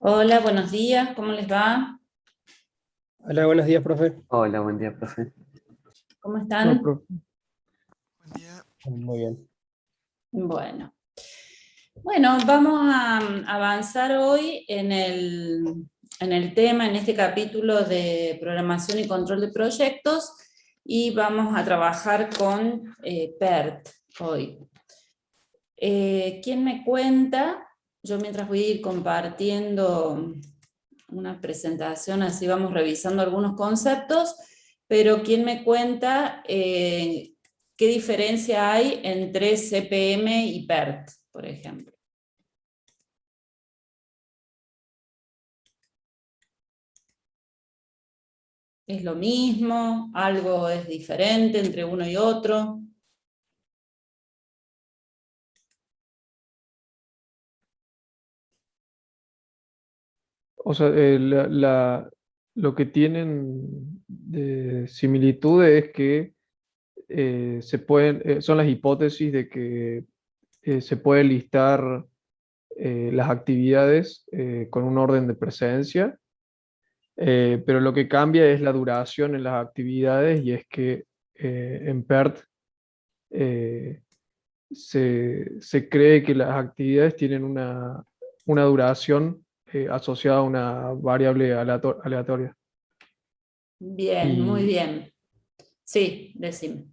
Hola, buenos días, ¿cómo les va? Hola, buenos días, profe. Hola, buen día, profe. ¿Cómo No, están? profe. Muy bien. Bueno, vamos a avanzar hoy en el tema, en este capítulo de programación y control de proyectos, y vamos a trabajar con PERT hoy. ¿Quién me cuenta? Yo mientras voy a ir compartiendo una presentación, así vamos revisando algunos conceptos, pero ¿quién me cuenta qué diferencia hay entre CPM y PERT, por ejemplo? ¿Es lo mismo? ¿Algo es diferente entre uno y otro? O sea, lo que tienen de similitud es que son las hipótesis de que se puede listar las actividades con un orden de precedencia, pero lo que cambia es la duración en las actividades y es que en PERT eh, se cree que las actividades tienen una duración asociada a una variable aleatoria. Bien, muy Y, bien. Sí, decime.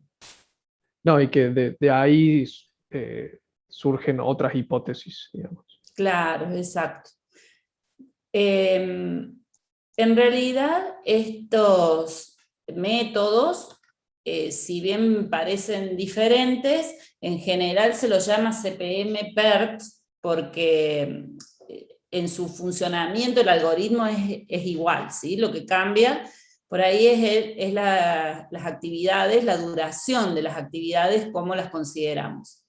no, y que de ahí eh, surgen otras hipótesis, digamos. Claro, exacto. En realidad, estos métodos, si bien parecen diferentes, en general se los llama CPM-PERT porque en su funcionamiento el algoritmo es igual, ¿sí? Lo que cambia por ahí es las actividades, la duración de las actividades, cómo las consideramos.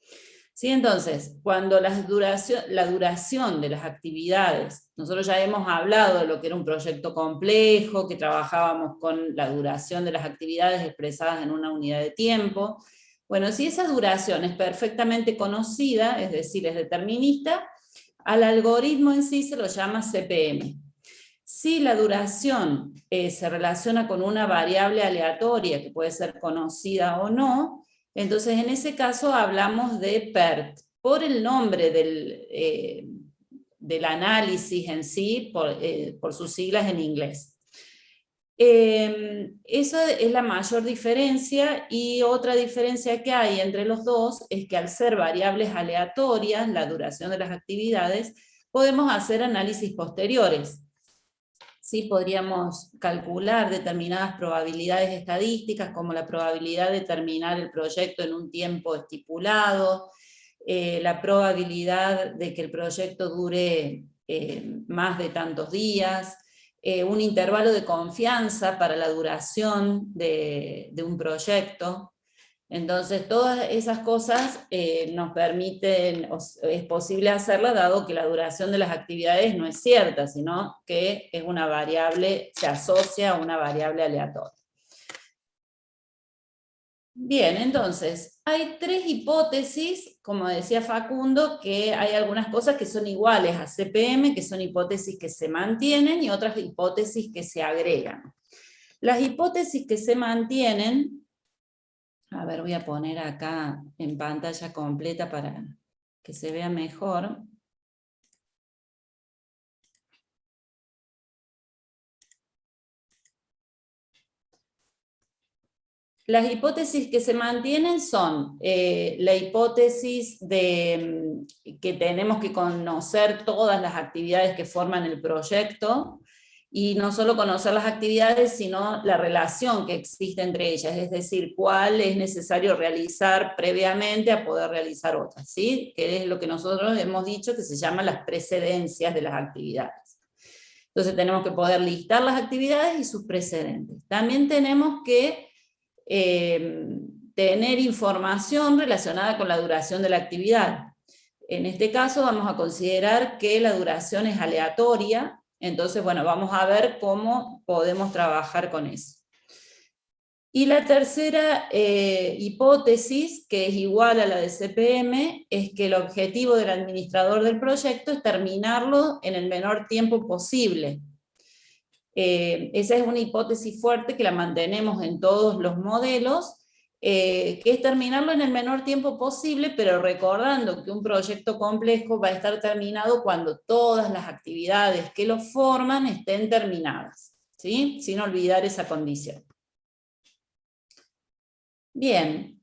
¿Sí? Entonces, cuando la duración de las actividades, nosotros ya hemos hablado de lo que era un proyecto complejo, que trabajábamos con la duración de las actividades expresadas en una unidad de tiempo. Bueno, si esa duración es perfectamente conocida, es decir, es determinista, al algoritmo en sí se lo llama CPM. Si la duración se relaciona con una variable aleatoria que puede ser conocida o no, entonces en ese caso hablamos de PERT, por el nombre del análisis en sí, por sus siglas en inglés. Esa es la mayor diferencia, y otra diferencia que hay entre los dos es que al ser variables aleatorias, la duración de las actividades, podemos hacer análisis posteriores. Sí, podríamos calcular determinadas probabilidades estadísticas, como la probabilidad de terminar el proyecto en un tiempo estipulado, la probabilidad de que el proyecto dure más de tantos días, un intervalo de confianza para la duración de un proyecto. Entonces, todas esas cosas nos permiten, es posible hacerlas dado que la duración de las actividades no es cierta, sino que es una variable, se asocia a una variable aleatoria. Bien, entonces, hay tres hipótesis, como decía Facundo, que hay algunas cosas que son iguales a CPM, que son hipótesis que se mantienen, y otras hipótesis que se agregan. Las hipótesis que se mantienen, a ver, voy a poner acá en pantalla completa para que se vea mejor. Las hipótesis que se mantienen son la hipótesis de que tenemos que conocer todas las actividades que forman el proyecto, y no solo conocer las actividades, sino la relación que existe entre ellas, es decir, cuál es necesario realizar previamente a poder realizar otras, ¿sí? Que es lo que nosotros hemos dicho que se llama las precedencias de las actividades. Entonces tenemos que poder listar las actividades y sus precedentes. También tenemos que tener información relacionada con la duración de la actividad. En este caso vamos a considerar que la duración es aleatoria, entonces bueno, vamos a ver cómo podemos trabajar con eso. Y la tercera hipótesis, que es igual a la de CPM, es que el objetivo del administrador del proyecto es terminarlo en el menor tiempo posible. Esa es una hipótesis fuerte que la mantenemos en todos los modelos, que es terminarlo en el menor tiempo posible, pero recordando que un proyecto complejo va a estar terminado cuando todas las actividades que lo forman estén terminadas, ¿sí? Sin olvidar esa condición. Bien,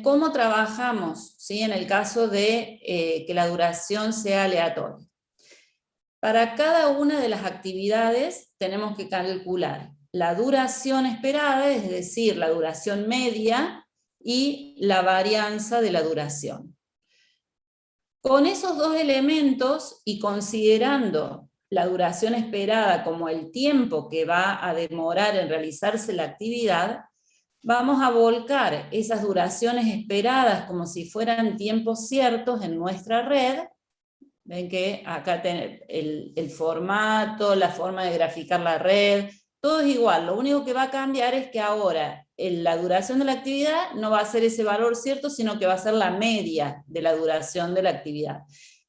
¿cómo trabajamos, ¿sí? En el caso de que la duración sea aleatoria? Para cada una de las actividades tenemos que calcular la duración esperada, es decir, la duración media, y la varianza de la duración. Con esos dos elementos, y considerando la duración esperada como el tiempo que va a demorar en realizarse la actividad, vamos a volcar esas duraciones esperadas como si fueran tiempos ciertos en nuestra red. Ven que acá el formato, la forma de graficar la red, todo es igual. Lo único que va a cambiar es que ahora la duración de la actividad no va a ser ese valor cierto, sino que va a ser la media de la duración de la actividad,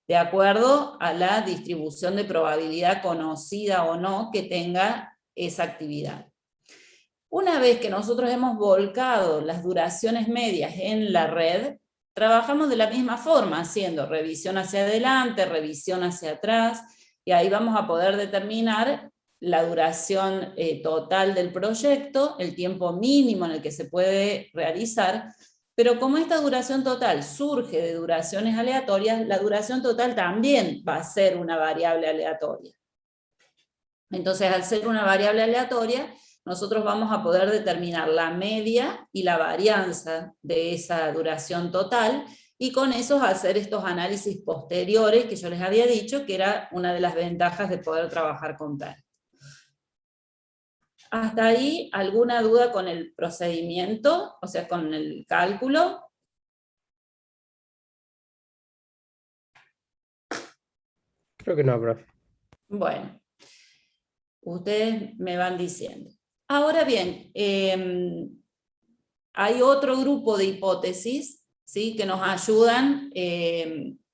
de acuerdo a la distribución de probabilidad conocida o no que tenga esa actividad. Una vez que nosotros hemos volcado las duraciones medias en la red, trabajamos de la misma forma, haciendo revisión hacia adelante, revisión hacia atrás, y ahí vamos a poder determinar la duración total del proyecto, el tiempo mínimo en el que se puede realizar, pero como esta duración total surge de duraciones aleatorias, la duración total también va a ser una variable aleatoria. Entonces, al ser una variable aleatoria, nosotros vamos a poder determinar la media y la varianza de esa duración total, y con eso hacer estos análisis posteriores que yo les había dicho que era una de las ventajas de poder trabajar con PERT. ¿Hasta ahí alguna duda con el procedimiento, o sea, con el cálculo? Creo que no, profe. Bueno, ustedes me van diciendo. Ahora bien, hay otro grupo de hipótesis, ¿sí?, que nos ayudan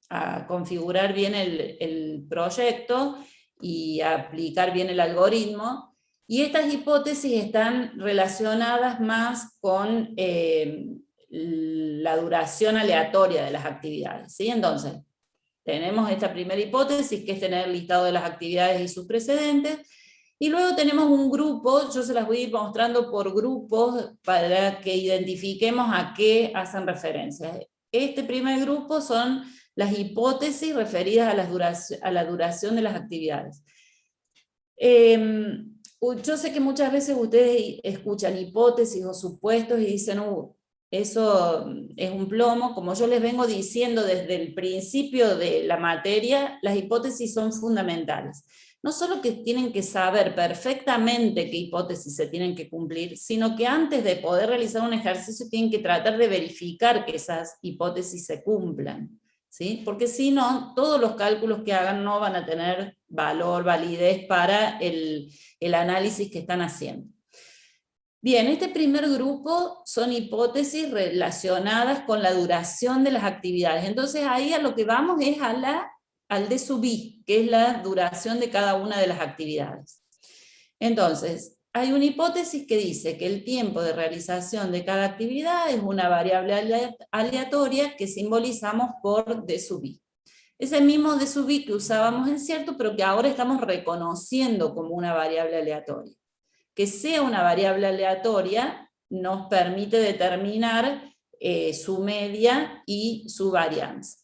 a configurar bien el proyecto y a aplicar bien el algoritmo, y estas hipótesis están relacionadas más con la duración aleatoria de las actividades, ¿sí? Entonces, tenemos esta primera hipótesis, que es tener el listado de las actividades y sus precedentes, y luego tenemos un grupo, yo se las voy a ir mostrando por grupos para que identifiquemos a qué hacen referencia. Este primer grupo son las hipótesis referidas a la duración de las actividades. Yo sé que muchas veces ustedes escuchan hipótesis o supuestos y dicen, eso es un plomo. Como yo les vengo diciendo desde el principio de la materia, las hipótesis son fundamentales. No solo que tienen que saber perfectamente qué hipótesis se tienen que cumplir, sino que antes de poder realizar un ejercicio tienen que tratar de verificar que esas hipótesis se cumplan, ¿sí? Porque si no, todos los cálculos que hagan no van a tener valor, validez para el análisis que están haciendo. Bien, este primer grupo son hipótesis relacionadas con la duración de las actividades. Entonces ahí a lo que vamos es al D sub I, que es la duración de cada una de las actividades. Entonces, hay una hipótesis que dice que el tiempo de realización de cada actividad es una variable aleatoria que simbolizamos por D sub I. Es el mismo D sub I que usábamos en cierto, pero que ahora estamos reconociendo como una variable aleatoria. Que sea una variable aleatoria nos permite determinar su media y su varianza.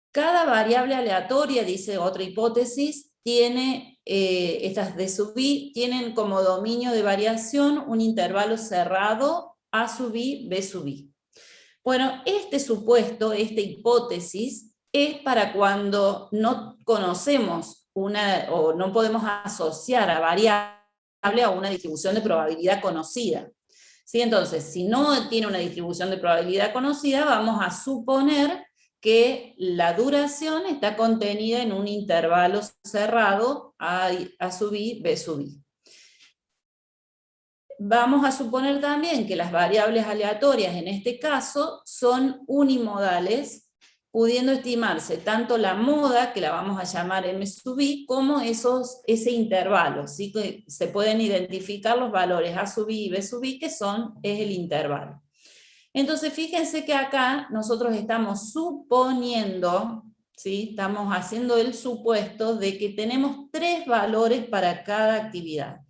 Cada variable aleatoria, dice otra hipótesis, tiene, estas D sub I, tienen como dominio de variación un intervalo cerrado A sub I, B sub I. Bueno, este supuesto, esta hipótesis, es para cuando no conocemos o no podemos asociar a variable a una distribución de probabilidad conocida. ¿Sí? Entonces, si no tiene una distribución de probabilidad conocida, vamos a suponer que la duración está contenida en un intervalo cerrado A sub I, B sub I. vamos a suponer también que las variables aleatorias en este caso son unimodales, pudiendo estimarse tanto la moda, que la vamos a llamar M sub I, como ese intervalo, ¿sí? Que se pueden identificar los valores A sub I y B sub I, que es el intervalo. Entonces, fíjense que acá nosotros estamos suponiendo, ¿sí? Estamos haciendo el supuesto de que tenemos 3 valores para cada actividad.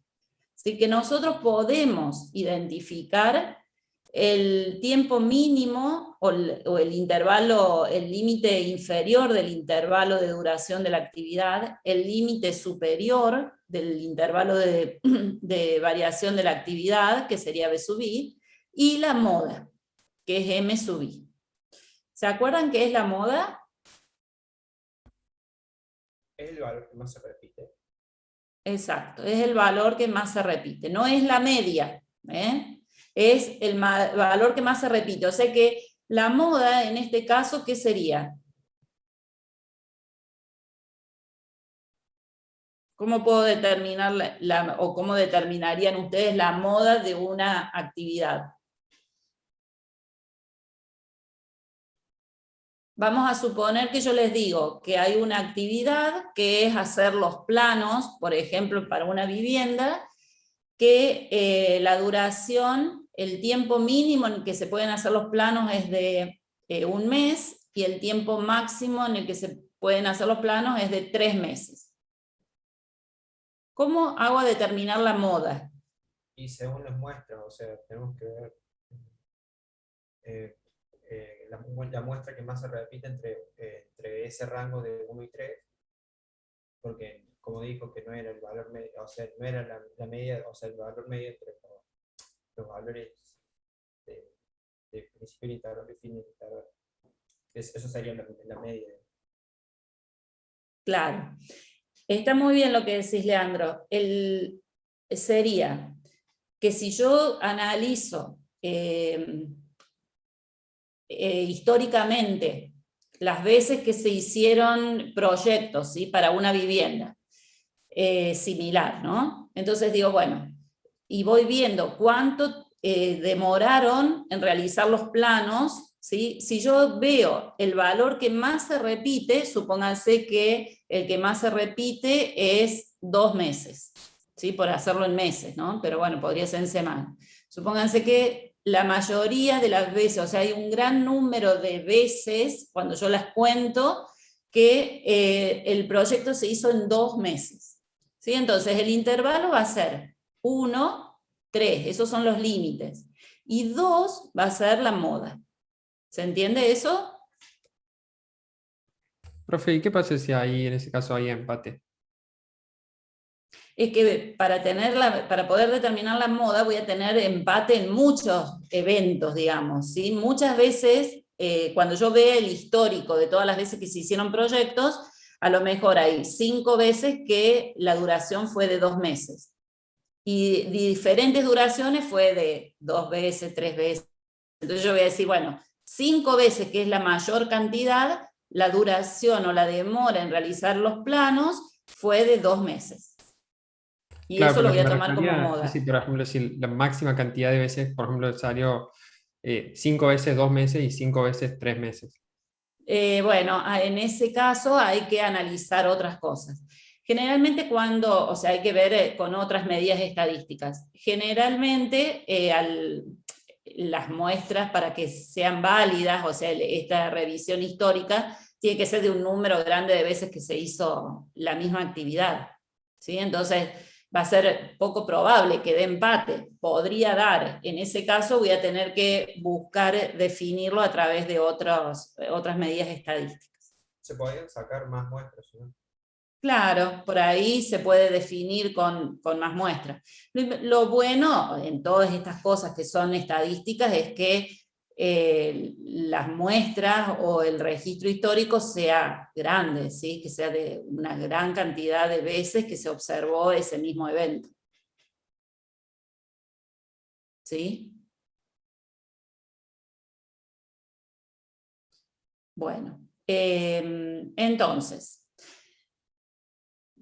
Así que nosotros podemos identificar el tiempo mínimo o el intervalo, el límite inferior del intervalo de duración de la actividad, el límite superior del intervalo de variación de la actividad, que sería B sub I, y la moda, que es M sub I. ¿Se acuerdan qué es la moda? Es el valor que más se repite. Exacto, es el valor que más se repite, no es la media, ¿eh? Es el valor que más se repite. O sea que la moda, en este caso, ¿qué sería? ¿Cómo puedo determinar o cómo determinarían ustedes la moda de una actividad? Vamos a suponer que yo les digo que hay una actividad que es hacer los planos, por ejemplo, para una vivienda, que la duración, el tiempo mínimo en que se pueden hacer los planos es de 1 mes, y el tiempo máximo en el que se pueden hacer los planos es de 3 meses. ¿Cómo hago a determinar la moda? Y según las muestras, o sea, tenemos que ver la muestra que más se repite entre ese rango de 1 y 3, porque como dijo que no era el valor medio, o sea, no era la media, o sea, el valor medio entre los valores de principio y intervalo y fin de intervalo. Eso sería la media. Claro. Está muy bien lo que decís, Leandro. Sería que si yo analizo históricamente las veces que se hicieron proyectos, ¿sí? Para una vivienda similar, ¿no? Entonces digo, bueno, y voy viendo cuánto demoraron en realizar los planos, ¿sí? Si yo veo el valor que más se repite, supónganse que el que más se repite es 2 meses, ¿sí? Por hacerlo en meses, ¿no? Pero bueno, podría ser en semanas. Supónganse que la mayoría de las veces, o sea, hay un gran número de veces, cuando yo las cuento, que el proyecto se hizo en 2 meses. ¿Sí? Entonces el intervalo va a ser 1, 3, esos son los límites. Y 2 va a ser la moda. ¿Se entiende eso? Profe, ¿y qué pasa si ahí, en ese caso, hay empate? Es que para poder determinar la moda voy a tener empate en muchos eventos, digamos, ¿sí? Muchas veces, cuando yo vea el histórico de todas las veces que se hicieron proyectos, a lo mejor hay 5 veces que la duración fue de 2 meses. Y diferentes duraciones fue de 2 veces, 3 veces. Entonces yo voy a decir, bueno, 5 veces, que es la mayor cantidad, la duración o la demora en realizar los planos fue de 2 meses. Y Claro, eso pero lo lo voy que a me tomar como refería es si, moda. por ejemplo, si la máxima cantidad de veces, por ejemplo, salió 5 veces 2 meses y 5 veces 3 meses. Bueno, en ese caso hay que analizar otras cosas. Generalmente o sea, hay que ver con otras medidas estadísticas. Generalmente las muestras, para que sean válidas, o sea, esta revisión histórica, tiene que ser de un número grande de veces que se hizo la misma actividad, ¿sí? Entonces va a ser poco probable que dé empate. Podría dar, en ese caso voy a tener que buscar definirlo a través de otras medidas estadísticas. Se podían sacar más muestras, ¿no? Claro, por ahí se puede definir con más muestras. Lo bueno en todas estas cosas que son estadísticas es que las muestras o el registro histórico sea grande, ¿sí? Que sea de una gran cantidad de veces que se observó ese mismo evento. ¿Sí? Bueno, entonces,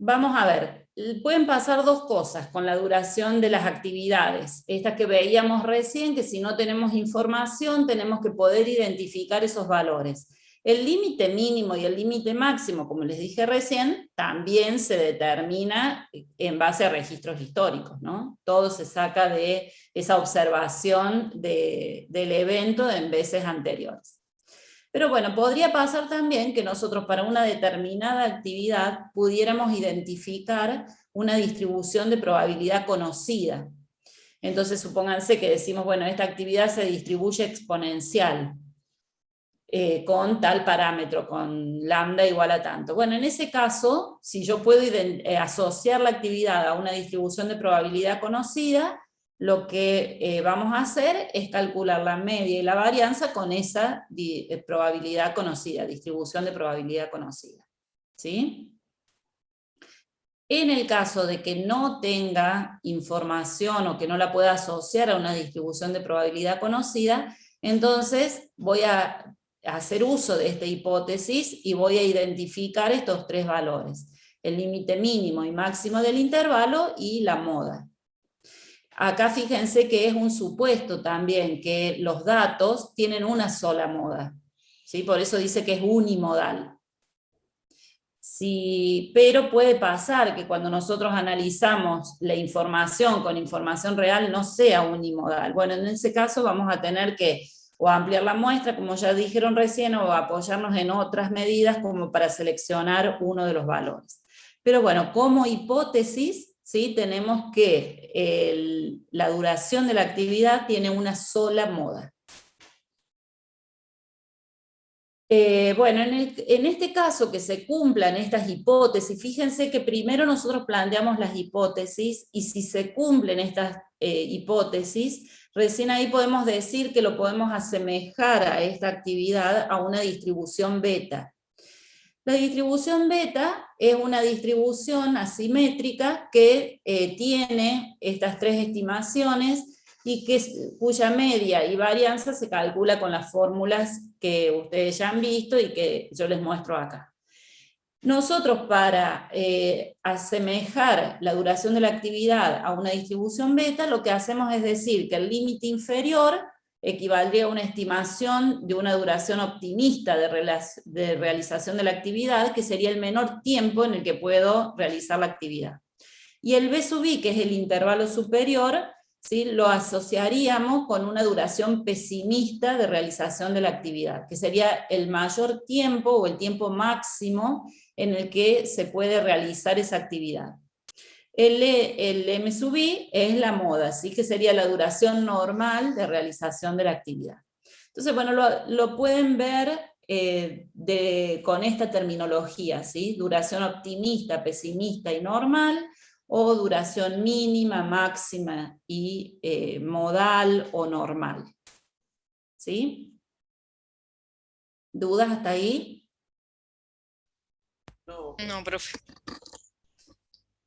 vamos a ver, pueden pasar dos cosas con la duración de las actividades. Esta que veíamos recién, que si no tenemos información, tenemos que poder identificar esos valores. El límite mínimo y el límite máximo, como les dije recién, también se determina en base a registros históricos, ¿no? Todo se saca de esa observación del evento en veces anteriores. Pero bueno, podría pasar también que nosotros para una determinada actividad pudiéramos identificar una distribución de probabilidad conocida. Entonces supónganse que decimos, bueno, esta actividad se distribuye exponencial, con tal parámetro, con lambda igual a tanto. Bueno, en ese caso, si yo puedo asociar la actividad a una distribución de probabilidad conocida, lo que vamos a hacer es calcular la media y la varianza con esa probabilidad conocida, distribución de probabilidad conocida. ¿Sí? En el caso de que no tenga información o que no la pueda asociar a una distribución de probabilidad conocida, entonces voy a hacer uso de esta hipótesis y voy a identificar estos tres valores: el límite mínimo y máximo del intervalo y la moda. Acá fíjense que es un supuesto también, que los datos tienen una sola moda, ¿sí? Por eso dice que es unimodal. Sí, pero puede pasar que cuando nosotros analizamos la información con información real no sea unimodal. Bueno, en ese caso vamos a tener que o ampliar la muestra, como ya dijeron recién, o apoyarnos en otras medidas como para seleccionar uno de los valores. Pero bueno, como hipótesis, ¿sí? Tenemos que la duración de la actividad tiene una sola moda. Bueno, en este caso que se cumplan estas hipótesis, fíjense que primero nosotros planteamos las hipótesis, y si se cumplen estas hipótesis, recién ahí podemos decir que lo podemos asemejar a esta actividad a una distribución beta. La distribución beta es una distribución asimétrica que tiene estas tres estimaciones y cuya media y varianza se calcula con las fórmulas que ustedes ya han visto y que yo les muestro acá. Nosotros, para asemejar la duración de la actividad a una distribución beta, lo que hacemos es decir que el límite inferior equivaldría a una estimación de una duración optimista de realización de la actividad, que sería el menor tiempo en el que puedo realizar la actividad. Y el B sub I, que es el intervalo superior, ¿sí? Lo asociaríamos con una duración pesimista de realización de la actividad, que sería el mayor tiempo o el tiempo máximo en el que se puede realizar esa actividad. El M sub I es la moda, ¿sí? Que sería la duración normal de realización de la actividad. Entonces, bueno, lo pueden ver con esta terminología, ¿sí? Duración optimista, pesimista y normal, o duración mínima, máxima y modal o normal. ¿Sí? ¿Dudas hasta ahí? No, profe.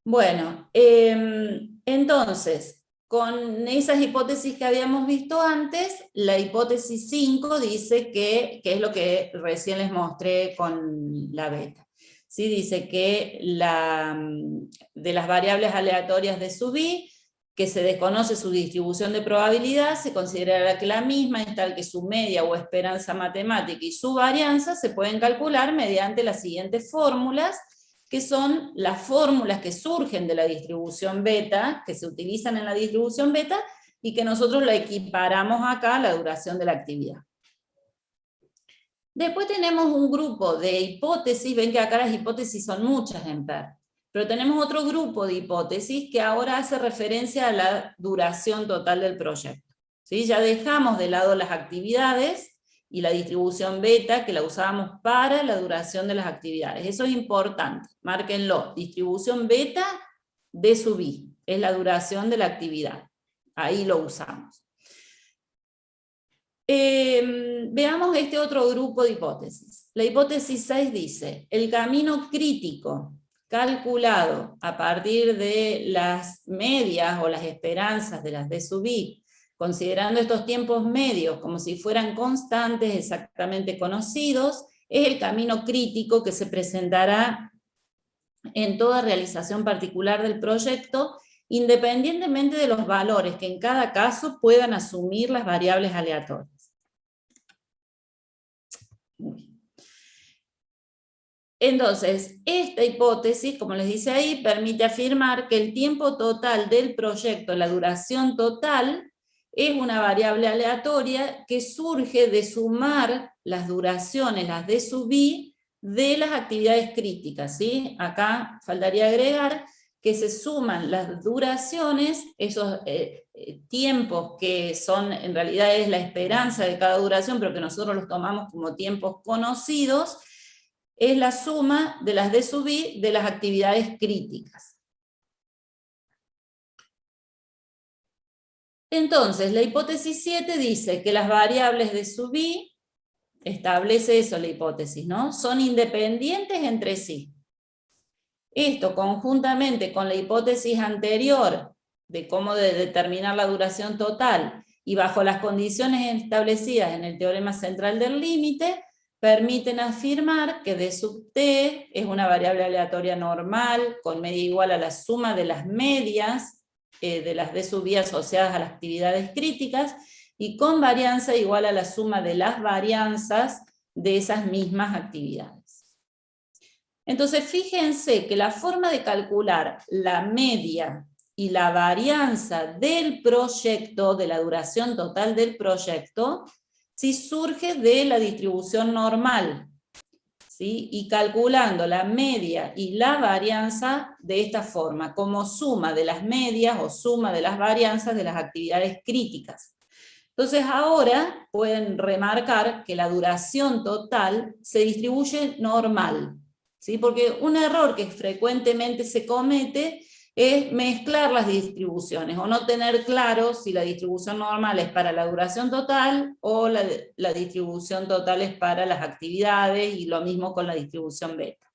Bueno, entonces, con esas hipótesis que habíamos visto antes, la hipótesis 5 dice que es lo que recién les mostré con la beta. ¿Sí? Dice que de las variables aleatorias de sub I, que se desconoce su distribución de probabilidad, se considerará que la misma es tal que su media o esperanza matemática y su varianza se pueden calcular mediante las siguientes fórmulas, que son las fórmulas que surgen de la distribución beta, que se utilizan en la distribución beta, y que nosotros la equiparamos acá a la duración de la actividad. Después tenemos un grupo de hipótesis, ven que acá las hipótesis son muchas en PER, pero tenemos otro grupo de hipótesis que ahora hace referencia a la duración total del proyecto. ¿Sí? Ya dejamos de lado las actividades y la distribución beta, que la usábamos para la duración de las actividades. Eso es importante, márquenlo. Distribución beta de sub I, es la duración de la actividad. Ahí lo usamos. Veamos este otro grupo de hipótesis. La hipótesis 6 dice, el camino crítico calculado a partir de las medias o las esperanzas de las D sub I, considerando estos tiempos medios como si fueran constantes exactamente conocidos, es el camino crítico que se presentará en toda realización particular del proyecto, independientemente de los valores que en cada caso puedan asumir las variables aleatorias. Entonces, esta hipótesis, como les dice ahí, permite afirmar que el tiempo total del proyecto, la duración total, es una variable aleatoria que surge de sumar las duraciones, las D sub I, de las actividades críticas, ¿sí? Acá faltaría agregar que se suman las duraciones, esos tiempos que son, en realidad es la esperanza de cada duración, pero que nosotros los tomamos como tiempos conocidos, es la suma de las D sub I de las actividades críticas. Entonces, la hipótesis 7 dice que las variables D sub I, establece eso la hipótesis, ¿no? Son independientes entre sí. Esto conjuntamente con la hipótesis anterior de cómo determinar la duración total y bajo las condiciones establecidas en el teorema central del límite, permiten afirmar que D sub t es una variable aleatoria normal con media igual a la suma de las medias de las D sub I asociadas a las actividades críticas y con varianza igual a la suma de las varianzas de esas mismas actividades. Entonces fíjense que la forma de calcular la media y la varianza del proyecto, de la duración total del proyecto, si surge de la distribución normal, ¿sí? Y calculando la media y la varianza de esta forma, como suma de las medias o suma de las varianzas de las actividades críticas. Entonces ahora pueden remarcar que la duración total se distribuye normal, ¿sí? Porque un error que frecuentemente se comete es mezclar las distribuciones o no tener claro si la distribución normal es para la duración total o la distribución total es para las actividades, y lo mismo con la distribución beta.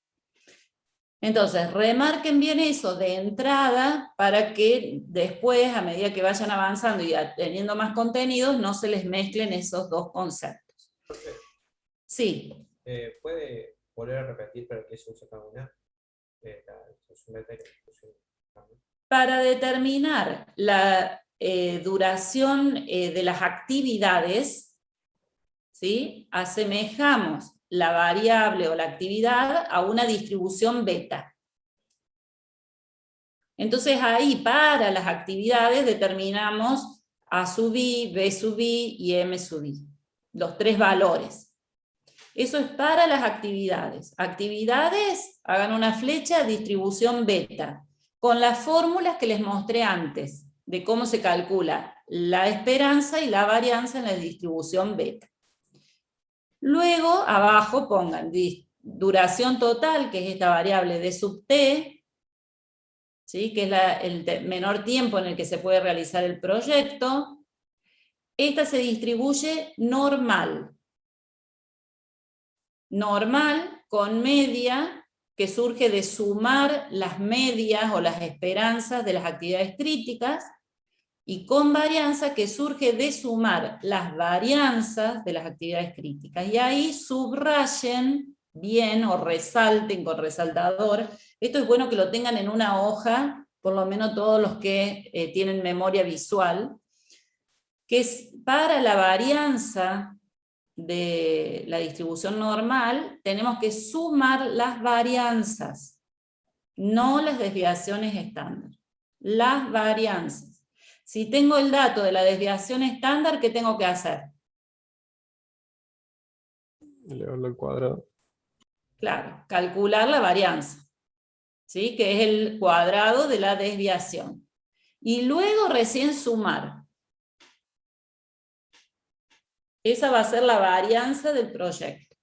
Entonces, remarquen bien eso de entrada para que después, a medida que vayan avanzando y teniendo más contenidos, no se les mezclen esos dos conceptos. Sí. ¿Puede volver a repetir para qué se usa cada una? Para determinar la duración de las actividades, ¿sí? Asemejamos la variable o la actividad a una distribución beta. Entonces ahí para las actividades determinamos A sub I, B sub I y M sub I, los tres valores. Eso es para las actividades. Actividades, hagan una flecha, distribución beta, con las fórmulas que les mostré antes, de cómo se calcula la esperanza y la varianza en la distribución beta. Luego, abajo pongan duración total, que es esta variable D sub t, ¿sí? Que es el menor tiempo en el que se puede realizar el proyecto. Esta se distribuye normal. Normal con media, que surge de sumar las medias o las esperanzas de las actividades críticas, y con varianza, que surge de sumar las varianzas de las actividades críticas. Y ahí subrayen bien o resalten con resaltador. Esto es bueno que lo tengan en una hoja, por lo menos todos los que tienen memoria visual, que es para la varianza de la distribución normal, tenemos que sumar las varianzas, no las desviaciones estándar. Las varianzas. Si tengo el dato de la desviación estándar, ¿qué tengo que hacer? Elevarlo al cuadrado. Claro, calcular la varianza, ¿sí? Que es el cuadrado de la desviación. Y luego recién sumar. Esa va a ser la varianza del proyecto.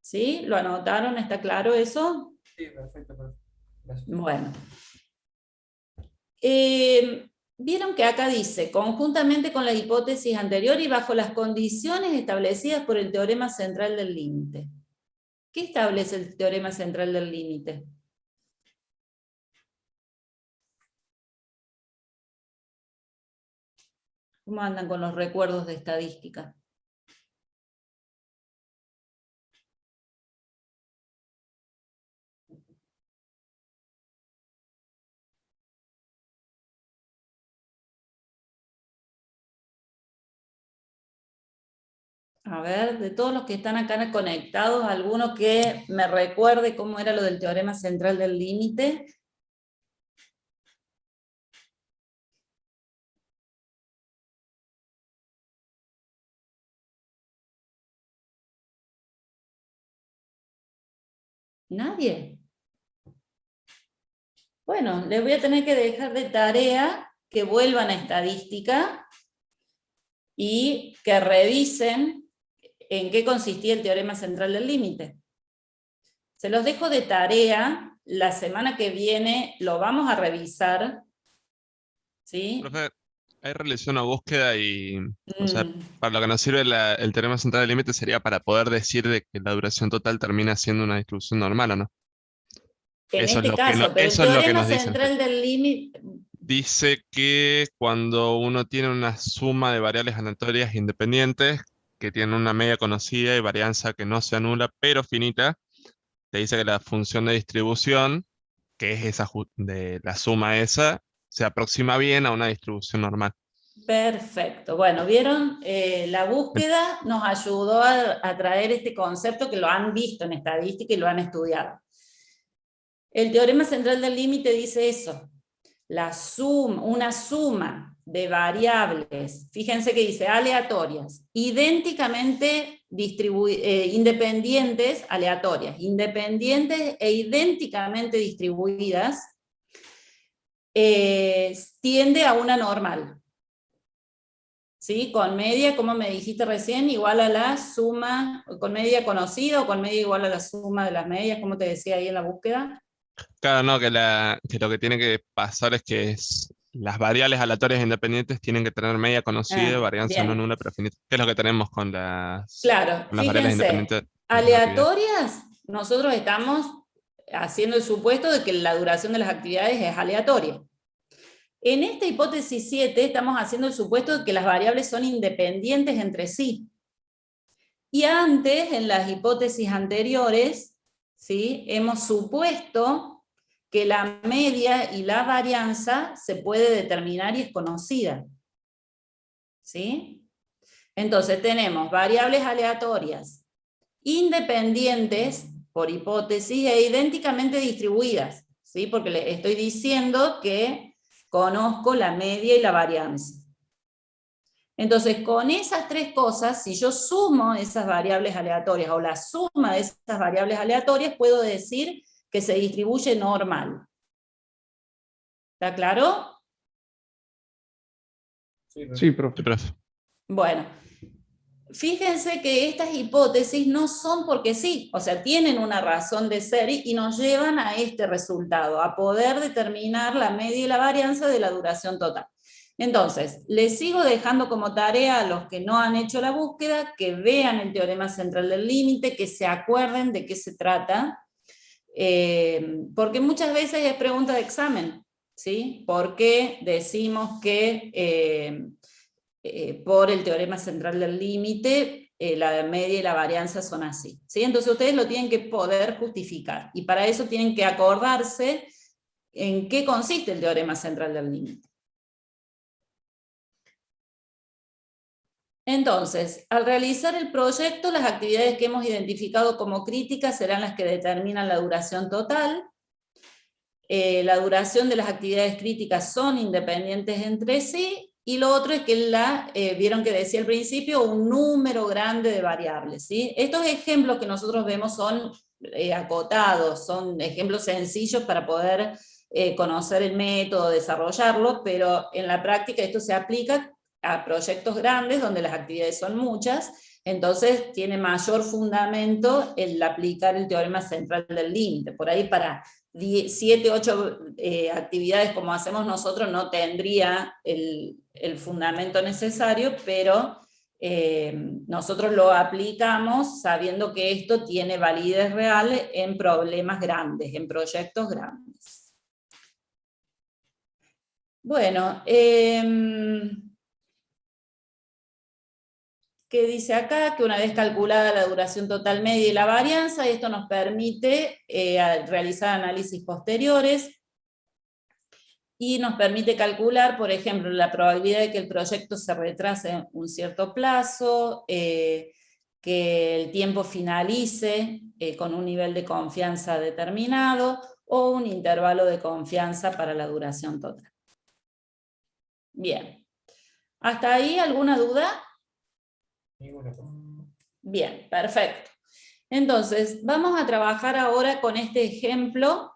¿Sí? ¿Lo anotaron? ¿Está claro eso? Sí, perfecto. Gracias. Bueno. Vieron que acá dice, conjuntamente con la hipótesis anterior y bajo las condiciones establecidas por el teorema central del límite. ¿Qué establece el teorema central del límite? ¿Cómo andan con los recuerdos de estadística? A ver, de todos los que están acá conectados, alguno que me recuerde cómo era lo del teorema central del límite. ¿Nadie? Bueno, les voy a tener que dejar de tarea que vuelvan a estadística y que revisen en qué consistía el teorema central del límite. Se los dejo de tarea, la semana que viene lo vamos a revisar, ¿sí? Profe, hay relación a búsqueda y, o sea, Mm, para lo que nos sirve el teorema central del límite sería para poder decir de que la duración total termina siendo una distribución normal, ¿o no? en Eso es este lo que caso, pero el eso es lo que teorema nos dicen. central del límite, Dice que cuando uno tiene una suma de variables aleatorias independientes, que tienen una media conocida y varianza que no sea nula, pero finita, te dice que la función de distribución, que es esa de la suma esa, se aproxima bien a una distribución normal. perfecto. Bueno, vieron, la búsqueda nos ayudó a traer este concepto que lo han visto en estadística y lo han estudiado. El teorema central del límite dice eso, una suma de variables, fíjense que dice aleatorias, idénticamente independientes, aleatorias, independientes e idénticamente distribuidas, tiende a una normal. ¿Sí? Con media, como me dijiste recién, igual a la suma, con media conocida o con media igual a la suma de las medias, como te decía ahí en la búsqueda. Claro, no, que lo que tiene que pasar es que las variables aleatorias independientes tienen que tener media conocida, varianza no Bien. nula, pero finita. Que es lo que tenemos Claro, con las variables fíjense, independientes de las actividades. aleatorias, nosotros estamos haciendo el supuesto de que la duración de las actividades es aleatoria. En esta hipótesis 7 estamos haciendo el supuesto de que las variables son independientes entre sí. Y antes, en las hipótesis anteriores, ¿sí?, hemos supuesto que la media y la varianza se puede determinar y es conocida. ¿Sí? Entonces tenemos variables aleatorias independientes, por hipótesis, e idénticamente distribuidas, ¿sí? Porque le estoy diciendo que conozco la media y la varianza. Entonces, con esas tres cosas, si yo sumo esas variables aleatorias o la suma de esas variables aleatorias, puedo decir que se distribuye normal. ¿Está claro? Sí, profe. Sí, profe. Bueno, fíjense que estas hipótesis no son porque sí, o sea, tienen una razón de ser y nos llevan a este resultado, a poder determinar la media y la varianza de la duración total. Entonces, les sigo dejando como tarea a los que no han hecho la búsqueda, que vean el teorema central del límite, que se acuerden de qué se trata, porque muchas veces es pregunta de examen, ¿sí? ¿Por qué decimos que por el teorema central del límite, la media y la varianza son así, ¿sí? Entonces ustedes lo tienen que poder justificar, y para eso tienen que acordarse en qué consiste el teorema central del límite. Entonces, al realizar el proyecto, las actividades que hemos identificado como críticas serán las que determinan la duración total. La duración de las actividades críticas son independientes entre sí, y lo otro es que vieron que decía al principio, un número grande de variables, ¿sí? Estos ejemplos que nosotros vemos son acotados, son ejemplos sencillos para poder conocer el método, desarrollarlo, pero en la práctica esto se aplica a proyectos grandes donde las actividades son muchas, entonces tiene mayor fundamento el aplicar el teorema central del límite. Por ahí para 7, 8 actividades como hacemos nosotros no tendría el fundamento necesario, pero nosotros lo aplicamos sabiendo que esto tiene validez real en problemas grandes, en proyectos grandes. Bueno, ¿qué dice acá? Que una vez calculada la duración total media y la varianza, esto nos permite realizar análisis posteriores y nos permite calcular, por ejemplo, la probabilidad de que el proyecto se retrase un cierto plazo, que el tiempo finalice con un nivel de confianza determinado o un intervalo de confianza para la duración total. Bien. ¿Hasta ahí alguna duda? Ninguna. Bien, perfecto. Entonces, vamos a trabajar ahora con este ejemplo.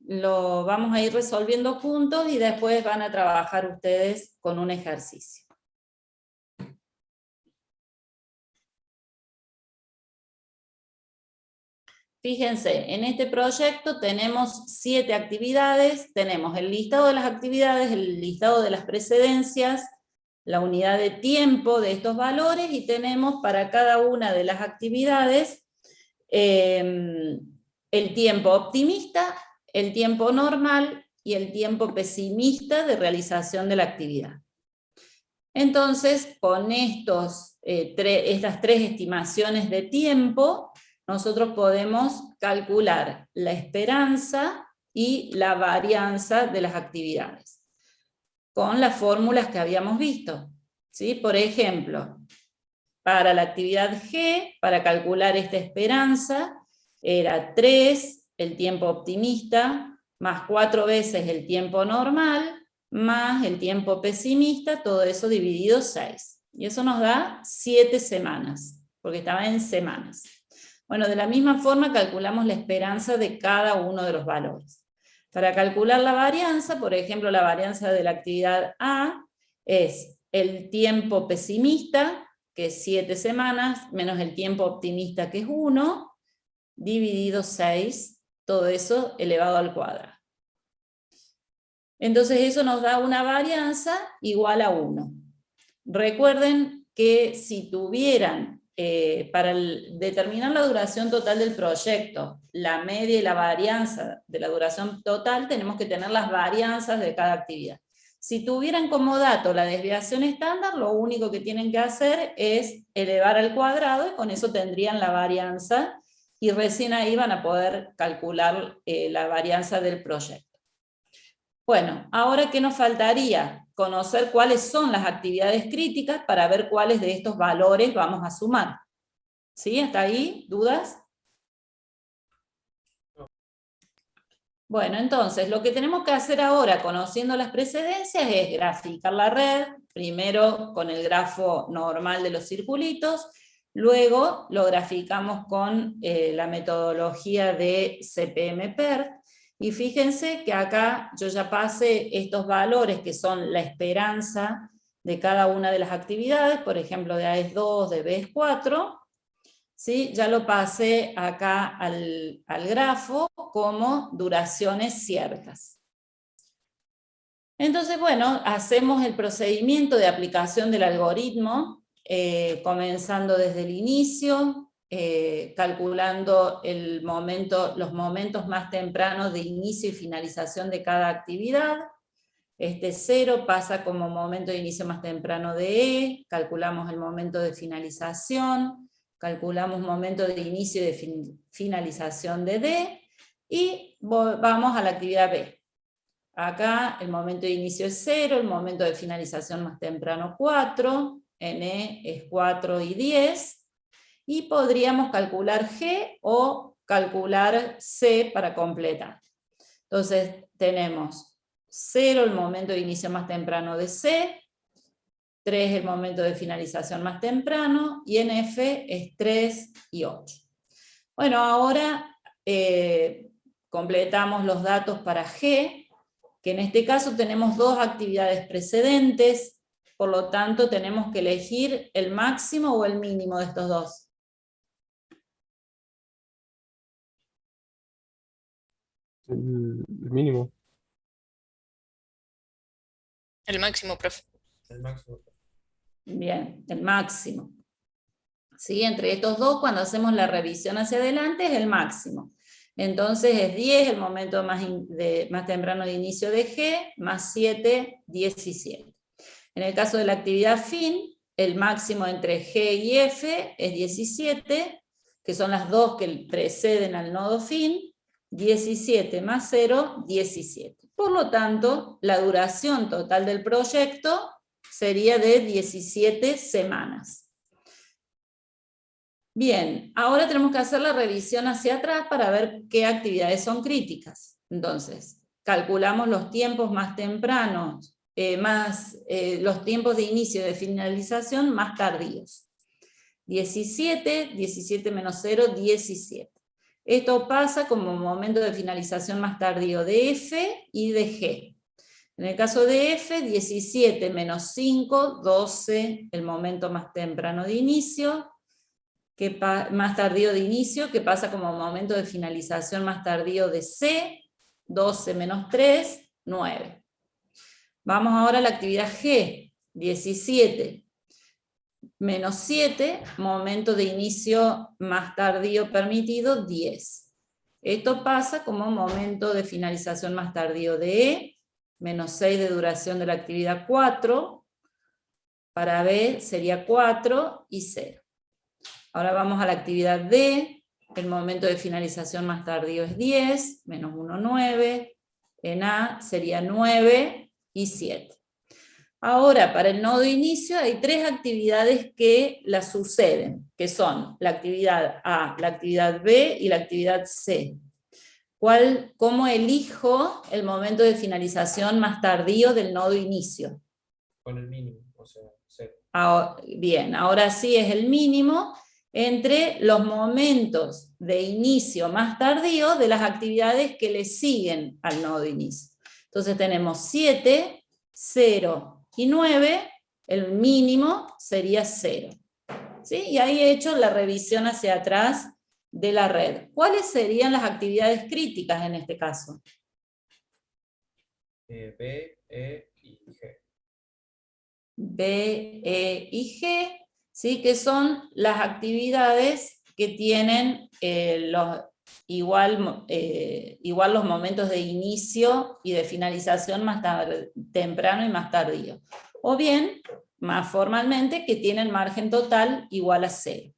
Lo vamos a ir resolviendo juntos y después van a trabajar ustedes con un ejercicio. Fíjense, en este proyecto tenemos 7 actividades, tenemos el listado de las actividades, el listado de las precedencias, la unidad de tiempo de estos valores, y tenemos para cada una de las actividades el tiempo optimista, el tiempo normal y el tiempo pesimista de realización de la actividad. Entonces, con estas 3 estimaciones de tiempo, nosotros podemos calcular la esperanza y la varianza de las actividades, con las fórmulas que habíamos visto, ¿sí? Por ejemplo, para la actividad G, para calcular esta esperanza, era 3 el tiempo optimista, más 4 veces el tiempo normal, más el tiempo pesimista, todo eso dividido 6. Y eso nos da 7 semanas, porque estaba en semanas. Bueno, de la misma forma calculamos la esperanza de cada uno de los valores. Para calcular la varianza, por ejemplo, la varianza de la actividad A es el tiempo pesimista, que es 7 semanas, menos el tiempo optimista, que es 1, dividido 6, todo eso elevado al cuadrado. Entonces eso nos da una varianza igual a 1. Recuerden que si tuvieran, para determinar la duración total del proyecto, la media y la varianza de la duración total, tenemos que tener las varianzas de cada actividad. Si tuvieran como dato la desviación estándar, lo único que tienen que hacer es elevar al cuadrado, y con eso tendrían la varianza, y recién ahí van a poder calcular la varianza del proyecto. Bueno, ahora ¿qué nos faltaría? Conocer cuáles son las actividades críticas para ver cuáles de estos valores vamos a sumar. ¿Sí? ¿Hasta ahí? ¿Dudas? Bueno, entonces lo que tenemos que hacer ahora, conociendo las precedencias, es graficar la red, primero con el grafo normal de los circulitos, luego lo graficamos con la metodología de CPM-PERT, y fíjense que acá yo ya pasé estos valores que son la esperanza de cada una de las actividades, por ejemplo de A es 2, de B es 4, ¿sí? Ya lo pasé acá al grafo como duraciones ciertas. Entonces, bueno, hacemos el procedimiento de aplicación del algoritmo, comenzando desde el inicio, calculando los momentos más tempranos de inicio y finalización de cada actividad. Este 0 pasa como momento de inicio más temprano de E, calculamos el momento de finalización, calculamos momento de inicio y de finalización de D, y vamos a la actividad B. Acá el momento de inicio es 0, el momento de finalización más temprano 4, en E es 4 y 10, y podríamos calcular G o calcular C para completar. Entonces tenemos 0 el momento de inicio más temprano de C, 3 el momento de finalización más temprano, y en F es 3 y 8. Bueno, ahora completamos los datos para G, que en este caso tenemos 2 actividades precedentes, por lo tanto tenemos que elegir el máximo o el mínimo de estos dos. El mínimo. El máximo, profe. El máximo. Bien, el máximo. ¿Sí? Entre estos dos, cuando hacemos la revisión hacia adelante, es el máximo. Entonces es 10 el momento más temprano de inicio de G, más 7, 17. En el caso de la actividad fin, el máximo entre G y F es 17, que son las dos que preceden al nodo fin. 17 más 0, 17. Por lo tanto, la duración total del proyecto sería de 17 semanas. Bien, ahora tenemos que hacer la revisión hacia atrás para ver qué actividades son críticas. Entonces, calculamos los tiempos más tempranos, los tiempos de inicio y de finalización más tardíos. 17, 17 menos 0, 17. Esto pasa como momento de finalización más tardío de F y de G. En el caso de F, 17 menos 5, 12, el momento más temprano de inicio, más tardío de inicio, que pasa como momento de finalización más tardío de C, 12 menos 3, 9. Vamos ahora a la actividad G, 17 menos 7, momento de inicio más tardío permitido, 10. Esto pasa como momento de finalización más tardío de E, menos 6 de duración de la actividad 4, para B sería 4 y 0. Ahora vamos a la actividad D, el momento de finalización más tardío es 10, menos 1, 9, en A sería 9 y 7. Ahora, para el nodo inicio hay 3 actividades que la suceden, que son la actividad A, la actividad B y la actividad C. ¿Cómo elijo el momento de finalización más tardío del nodo inicio? Con el mínimo, o sea, 0. Bien, ahora sí es el mínimo entre los momentos de inicio más tardío de las actividades que le siguen al nodo inicio. Entonces tenemos 7, 0 y 9, el mínimo sería 0. ¿Sí? Y ahí he hecho la revisión hacia atrás de la red. ¿Cuáles serían las actividades críticas en este caso? B, E y G. B, E y G, ¿sí? Que son las actividades que tienen igual los momentos de inicio y de finalización más temprano y más tardío. O bien, más formalmente, que tienen margen total igual a 0.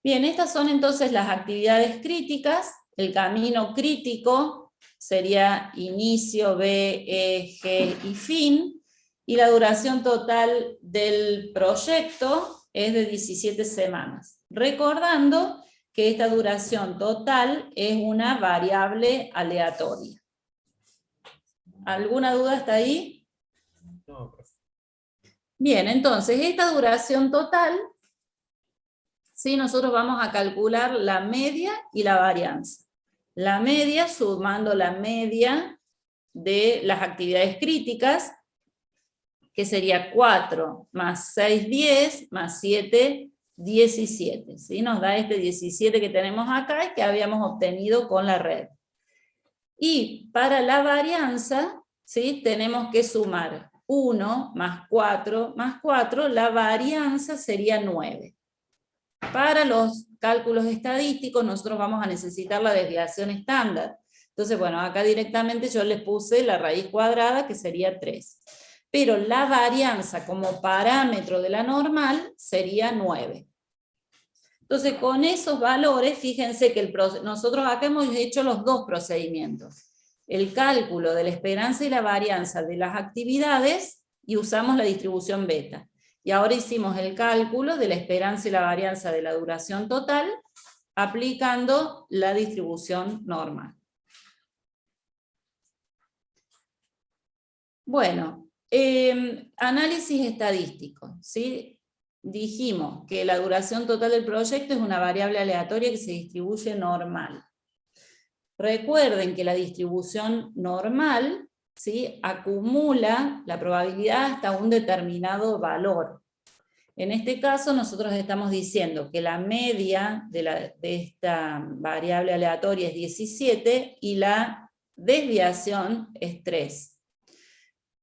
Bien, estas son entonces las actividades críticas. El camino crítico sería inicio, B, E, G y fin. Y la duración total del proyecto es de 17 semanas. Recordando que esta duración total es una variable aleatoria. ¿Alguna duda hasta ahí? No, profe. Bien, entonces esta duración total, ¿sí? Nosotros vamos a calcular la media y la varianza. La media sumando la media de las actividades críticas, que sería 4 más 6, 10, más 7, 17. ¿Sí? Nos da este 17 que tenemos acá y que habíamos obtenido con la red. Y para la varianza, ¿sí? Tenemos que sumar 1 más 4 más 4, la varianza sería 9. Para los cálculos estadísticos nosotros vamos a necesitar la desviación estándar. Entonces, bueno, acá directamente yo les puse la raíz cuadrada, que sería 3. Pero la varianza como parámetro de la normal sería 9. Entonces, con esos valores, fíjense que nosotros acá hemos hecho los dos procedimientos. El cálculo de la esperanza y la varianza de las actividades y usamos la distribución beta. Y ahora hicimos el cálculo de la esperanza y la varianza de la duración total aplicando la distribución normal. Bueno, análisis estadístico, ¿sí? Dijimos que la duración total del proyecto es una variable aleatoria que se distribuye normal. Recuerden que la distribución normal, ¿sí? Acumula la probabilidad hasta un determinado valor. En este caso nosotros estamos diciendo que la media de esta variable aleatoria es 17 y la desviación es 3.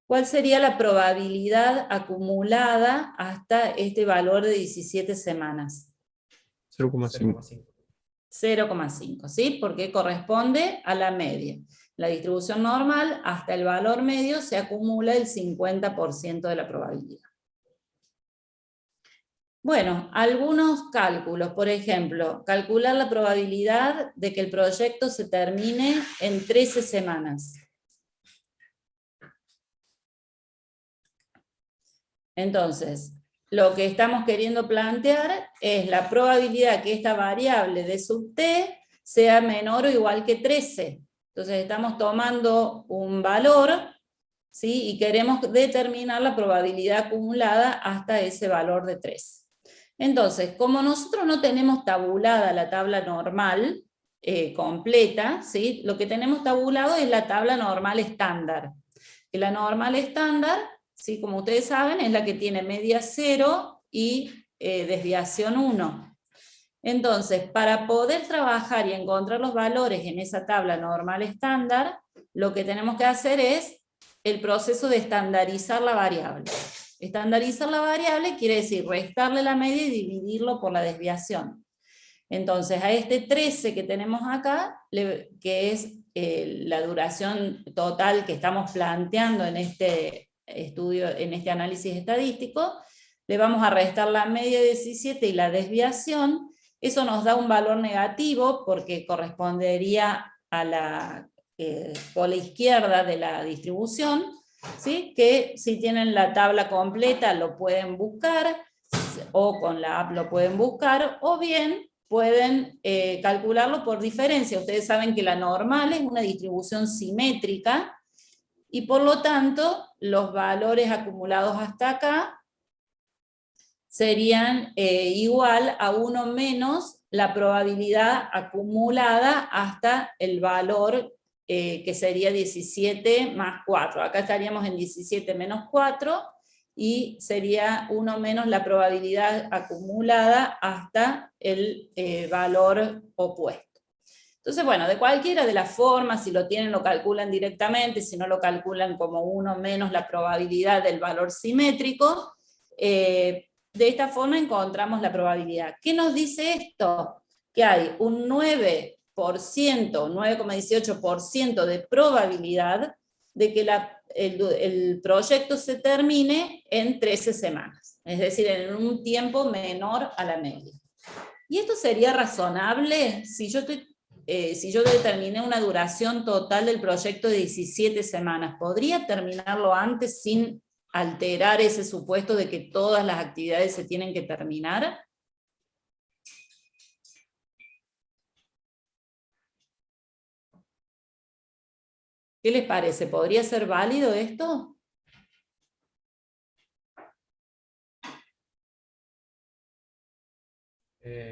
¿Cuál sería la probabilidad acumulada hasta este valor de 17 semanas? 0,5. 0,5, ¿sí? Porque corresponde a la media. La distribución normal, hasta el valor medio, se acumula el 50% de la probabilidad. Bueno, algunos cálculos, por ejemplo, calcular la probabilidad de que el proyecto se termine en 13 semanas. Entonces, lo que estamos queriendo plantear es la probabilidad que esta variable de sub t sea menor o igual que 13. Entonces estamos tomando un valor, ¿sí? Y queremos determinar la probabilidad acumulada hasta ese valor de 13. Entonces, como nosotros no tenemos tabulada la tabla normal completa, ¿sí? Lo que tenemos tabulado es la tabla normal estándar. Y la normal estándar, ¿sí? Como ustedes saben, es la que tiene media 0 y desviación 1. Entonces, para poder trabajar y encontrar los valores en esa tabla normal estándar, lo que tenemos que hacer es el proceso de estandarizar la variable. Estandarizar la variable quiere decir restarle la media y dividirlo por la desviación. Entonces, a este 13 que tenemos acá, que es la duración total que estamos planteando en este estudio, en este análisis estadístico, le vamos a restar la media de 17 y la desviación. Eso nos da un valor negativo porque correspondería a la pola izquierda de la distribución, ¿sí? Que si tienen la tabla completa lo pueden buscar, o con la app lo pueden buscar, o bien pueden calcularlo por diferencia. Ustedes saben que la normal es una distribución simétrica, y por lo tanto los valores acumulados hasta acá serían igual a 1 menos la probabilidad acumulada hasta el valor que sería 17 más 4. Acá estaríamos en 17 menos 4, y sería 1 menos la probabilidad acumulada hasta el valor opuesto. Entonces, bueno, de cualquiera de las formas, si lo tienen lo calculan directamente, si no lo calculan como 1 menos la probabilidad del valor simétrico. De esta forma encontramos la probabilidad. ¿Qué nos dice esto? Que hay un 9%, 9,18% de probabilidad de que el proyecto se termine en 13 semanas, es decir, en un tiempo menor a la media. ¿Y esto sería razonable? Si yo determiné una duración total del proyecto de 17 semanas, ¿podría terminarlo antes sin alterar ese supuesto de que todas las actividades se tienen que terminar? ¿Qué les parece? ¿Podría ser válido esto?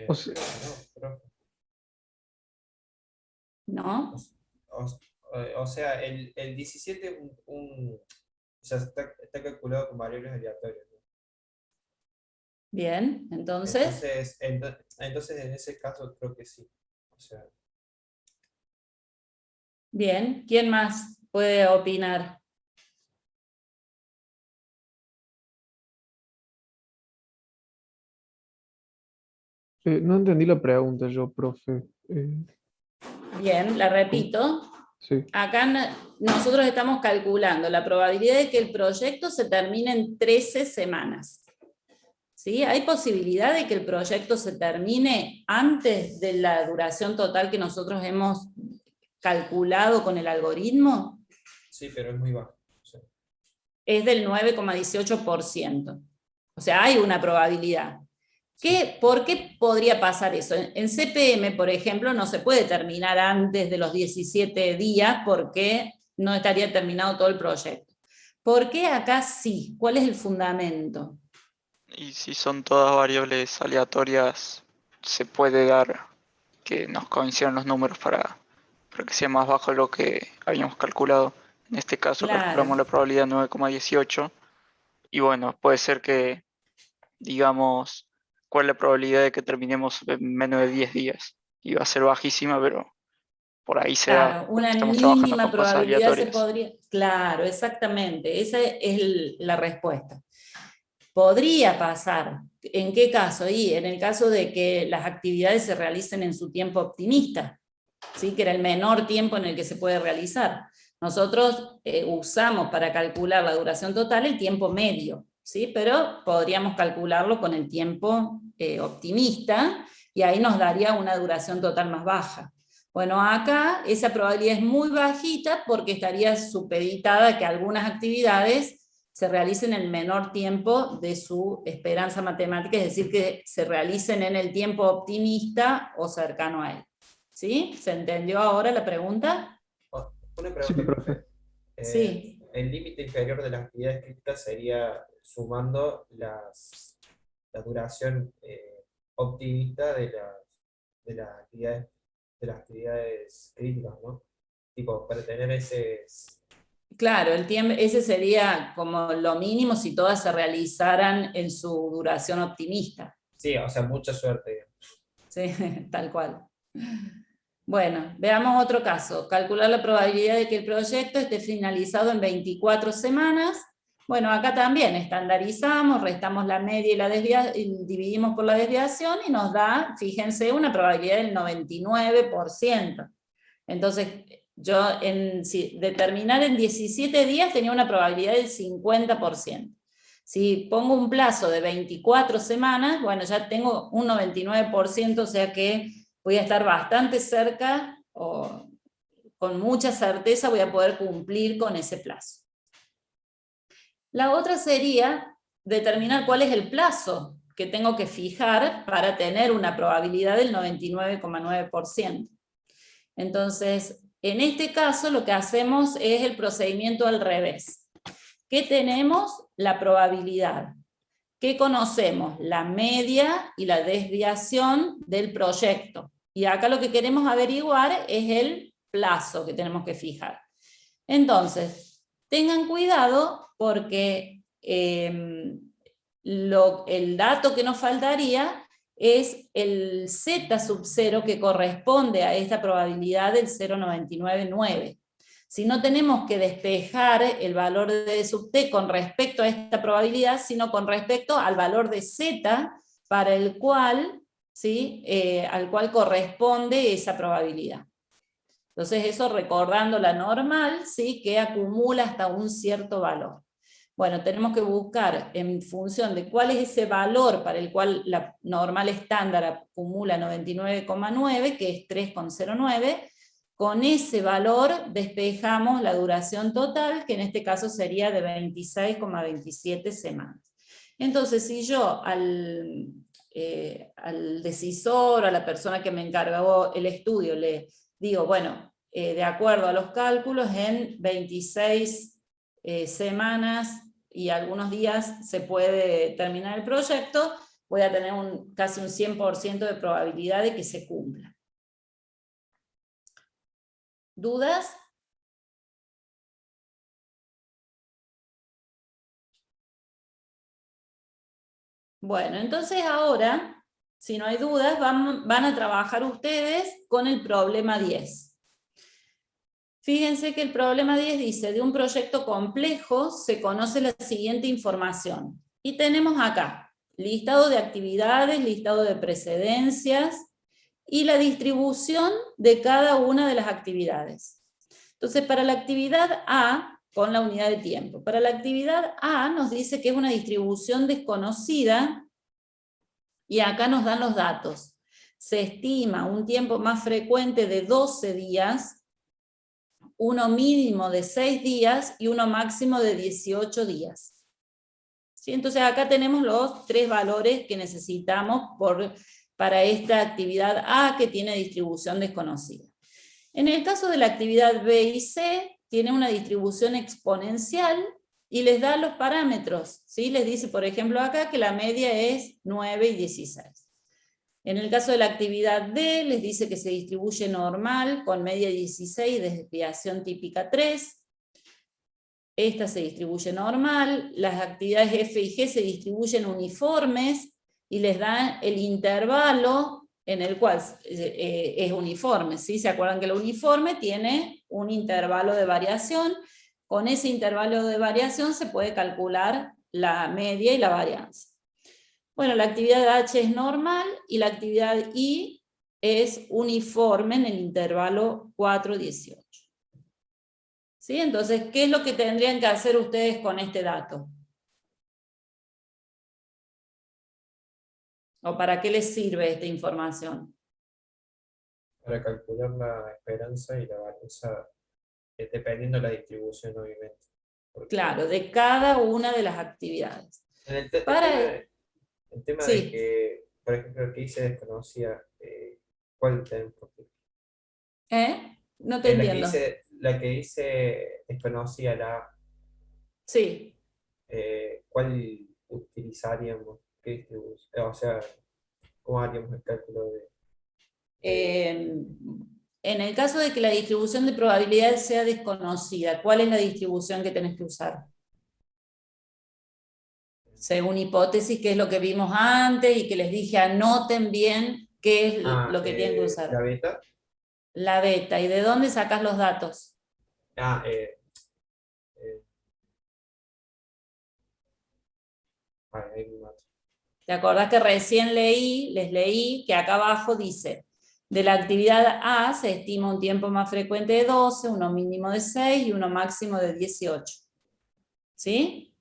O sea, ¿No? O sea, el 17 o sea, está calculado con variables aleatorias, ¿no? Bien, entonces, Entonces en ese caso creo que sí. O sea, bien, ¿quién más puede opinar? no entendí la pregunta yo, profe. Bien, la repito. Sí. Acá nosotros estamos calculando la probabilidad de que el proyecto se termine en 13 semanas. ¿Sí? ¿Hay posibilidad de que el proyecto se termine antes de la duración total que nosotros hemos calculado con el algoritmo? sí, pero es muy bajo. O sea, Es del 9,18%. O sea, hay una probabilidad. ¿Por qué podría pasar eso? En CPM, por ejemplo, no se puede terminar antes de los 17 días porque no estaría terminado todo el proyecto. ¿Por qué acá sí? ¿Cuál es el fundamento? Y si son todas variables aleatorias, se puede dar que nos coincidan los números para que sea más bajo de lo que habíamos calculado. En este caso Claro. calculamos la probabilidad 9,18 y bueno, puede ser que digamos cuál es la probabilidad de que terminemos en menos de 10 días. Y va a ser bajísima, pero por ahí se da. Claro, una Estamos trabajando mínima con cosas probabilidad se aleatorias. podría... Claro, exactamente, esa es la respuesta. Podría pasar. ¿En qué caso? Y en el caso de que las actividades se realicen en su tiempo optimista, ¿sí? Que era el menor tiempo en el que se puede realizar. Nosotros usamos para calcular la duración total el tiempo medio, ¿sí? Pero podríamos calcularlo con el tiempo optimista, y ahí nos daría una duración total más baja. Bueno, acá esa probabilidad es muy bajita porque estaría supeditada a que algunas actividades se realicen en el menor tiempo de su esperanza matemática, es decir, que se realicen en el tiempo optimista o cercano a él. ¿Sí? ¿Se entendió ahora la pregunta? Una Sí, pregunta, profe. profe. Sí. El límite inferior de las actividades críticas sería sumando la duración optimista de las actividades críticas, ¿no? Tipo, para tener ese... Claro, el tiempo, ese sería como lo mínimo si todas se realizaran en su duración optimista. Sí, o sea, mucha suerte. Sí, tal cual. Bueno, veamos otro caso. Calcular la probabilidad de que el proyecto esté finalizado en 24 semanas. Bueno, acá también estandarizamos, restamos la media y la desviación, dividimos por la desviación y nos da, fíjense, una probabilidad del 99%. Entonces, yo determinar en 17 días tenía una probabilidad del 50%. Si pongo un plazo de 24 semanas, bueno, ya tengo un 99%, o sea que voy a estar bastante cerca, o con mucha certeza voy a poder cumplir con ese plazo. La otra sería determinar cuál es el plazo que tengo que fijar para tener una probabilidad del 99,9%. Entonces, en este caso lo que hacemos es el procedimiento al revés. ¿Qué tenemos? La probabilidad. ¿Qué conocemos? La media y la desviación del proyecto. Y acá lo que queremos averiguar es el plazo que tenemos que fijar. Entonces, tengan cuidado porque el dato que nos faltaría es el z sub 0 que corresponde a esta probabilidad del 0,999. Si no tenemos que despejar el valor de d sub t con respecto a esta probabilidad, sino con respecto al valor de z para el cual, ¿sí? Al cual corresponde esa probabilidad. Entonces eso recordando la normal, ¿sí? Que acumula hasta un cierto valor. Bueno, tenemos que buscar en función de cuál es ese valor para el cual la normal estándar acumula 99,9, que es 3,09, con ese valor despejamos la duración total, que en este caso sería de 26,27 semanas. Entonces, si yo al decisor, a la persona que me encargó el estudio, le digo, bueno, de acuerdo a los cálculos, en 26 semanas y algunos días se puede terminar el proyecto, voy a tener casi un 100% de probabilidad de que se cumpla. ¿Dudas? Bueno, entonces ahora, si no hay dudas, van a trabajar ustedes con el problema 10. Fíjense que el problema 10 dice, de un proyecto complejo se conoce la siguiente información. Y tenemos acá, listado de actividades, listado de precedencias y la distribución de cada una de las actividades. Entonces, para la actividad A, con la unidad de tiempo, para la actividad A nos dice que es una distribución desconocida y acá nos dan los datos. Se estima un tiempo más frecuente de 12 días, uno mínimo de 6 días y uno máximo de 18 días. ¿Sí? Entonces acá tenemos los 3 valores que necesitamos para esta actividad A que tiene distribución desconocida. En el caso de la actividad B y C, tiene una distribución exponencial y les da los parámetros. ¿Sí? Les dice, por ejemplo, acá que la media es 9 y 16. En el caso de la actividad D, les dice que se distribuye normal, con media 16, desviación típica 3. Esta se distribuye normal. Las actividades F y G se distribuyen uniformes y les dan el intervalo en el cual es uniforme. ¿Sí? ¿Se acuerdan que el uniforme tiene un intervalo de variación? Con ese intervalo de variación se puede calcular la media y la varianza. Bueno, la actividad H es normal y la actividad I es uniforme en el intervalo 4-18. ¿Sí? Entonces, ¿qué es lo que tendrían que hacer ustedes con este dato? ¿O para qué les sirve esta información? Para calcular la esperanza y la varianza, dependiendo de la distribución, obviamente. Claro, de cada una de las actividades. En el, Para- el tema Sí. de que, por ejemplo, el que dice desconocía, ¿cuál tema? No te entiendo. La que dice desconocía Sí. ¿cuál utilizaríamos? ¿Qué distribución? O sea, ¿cómo haríamos el cálculo de? En el caso de que la distribución de probabilidades sea desconocida, ¿cuál es la distribución que tenés que usar? Según hipótesis, que es lo que vimos antes y que les dije, anoten bien qué es lo que tienen que usar. La beta. La beta. ¿Y de dónde sacas los datos? Ahí me mato. ¿Te acordás que recién les leí que acá abajo dice, de la actividad A se estima un tiempo más frecuente de 12, uno mínimo de 6 y uno máximo de 18. ¿Sí?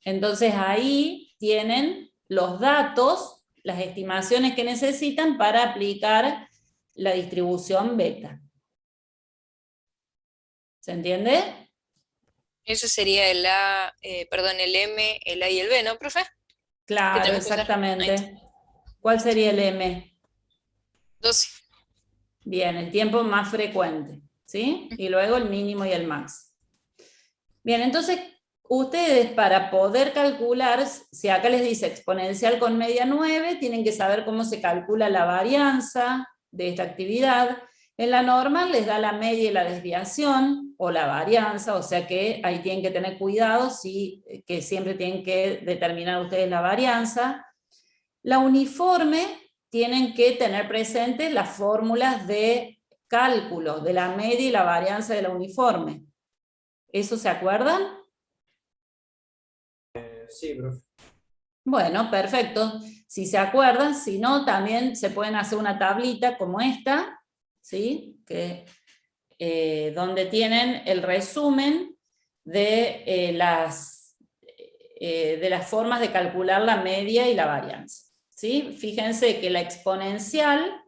Entonces ahí tienen los datos, las estimaciones que necesitan para aplicar la distribución beta. ¿Se entiende? Eso sería el A, perdón, el M, el A y el B, ¿no, profe? Claro, tenemos que usar? exactamente. ¿Cuál sería el M? 12. Bien, el tiempo más frecuente, ¿sí? Y luego el mínimo y el max. Bien, entonces ustedes para poder calcular, si acá les dice exponencial con media 9, tienen que saber cómo se calcula la varianza de esta actividad. En la normal les da la media y la desviación, o la varianza, o sea que ahí tienen que tener cuidado, que siempre tienen que determinar ustedes la varianza. La uniforme tienen que tener presentes las fórmulas de cálculo de la media y la varianza de la uniforme. ¿Eso se acuerdan? Sí, profe. Bueno, perfecto. Si se acuerdan, si no, también se pueden hacer una tablita como esta, ¿sí? Donde tienen el resumen de las formas de calcular la media y la varianza. ¿Sí? Fíjense que la exponencial,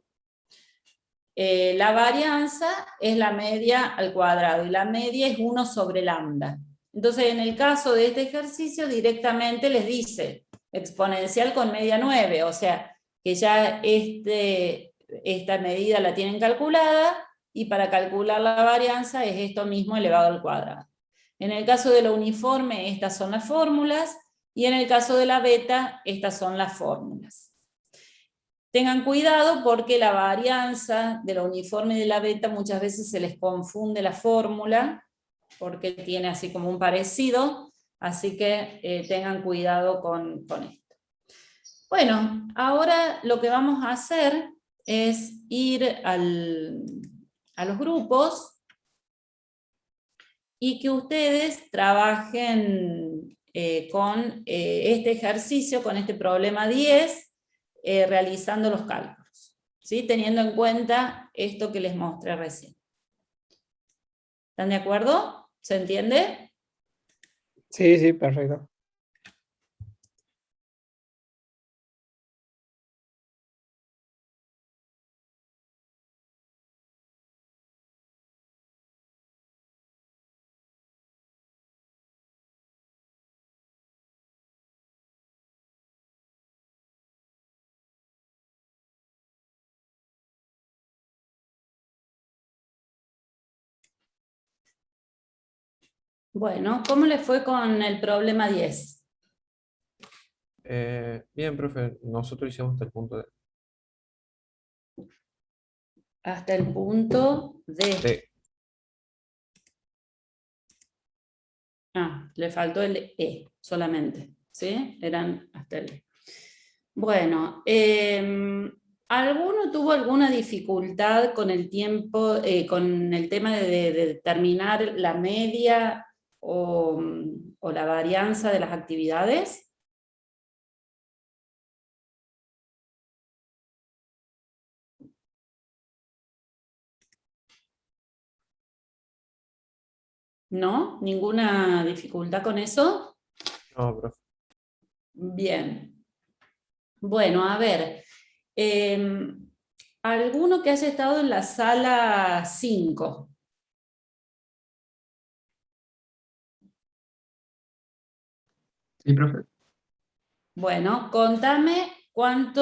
la varianza es la media al cuadrado y la media es 1 sobre lambda. Entonces, en el caso de este ejercicio, directamente les dice exponencial con media 9, o sea, que ya esta medida la tienen calculada, y para calcular la varianza es esto mismo elevado al cuadrado. En el caso de la uniforme, estas son las fórmulas, y en el caso de la beta, estas son las fórmulas. Tengan cuidado porque la varianza de la uniforme y de la beta muchas veces se les confunde la fórmula, porque tiene así como un parecido, así que tengan cuidado con esto. Bueno, ahora lo que vamos a hacer es ir a los grupos y que ustedes trabajen con este ejercicio, con este problema 10, realizando los cálculos, ¿sí? Teniendo en cuenta esto que les mostré recién. ¿Están de acuerdo? ¿Se entiende? Sí, sí, perfecto. Bueno, ¿cómo les fue con el problema 10? Bien, profe, nosotros hicimos hasta el punto de. Hasta el punto de... le faltó el E solamente, ¿sí? Eran hasta el E. Bueno, ¿alguno tuvo alguna dificultad con el tiempo, con el tema de determinar la media o la varianza de las actividades? ¿No? ¿Ninguna dificultad con eso? No, profe. Bien. Bueno, a ver. ¿Alguno que haya estado en la sala 5? Sí, profe. Bueno, contame cuáles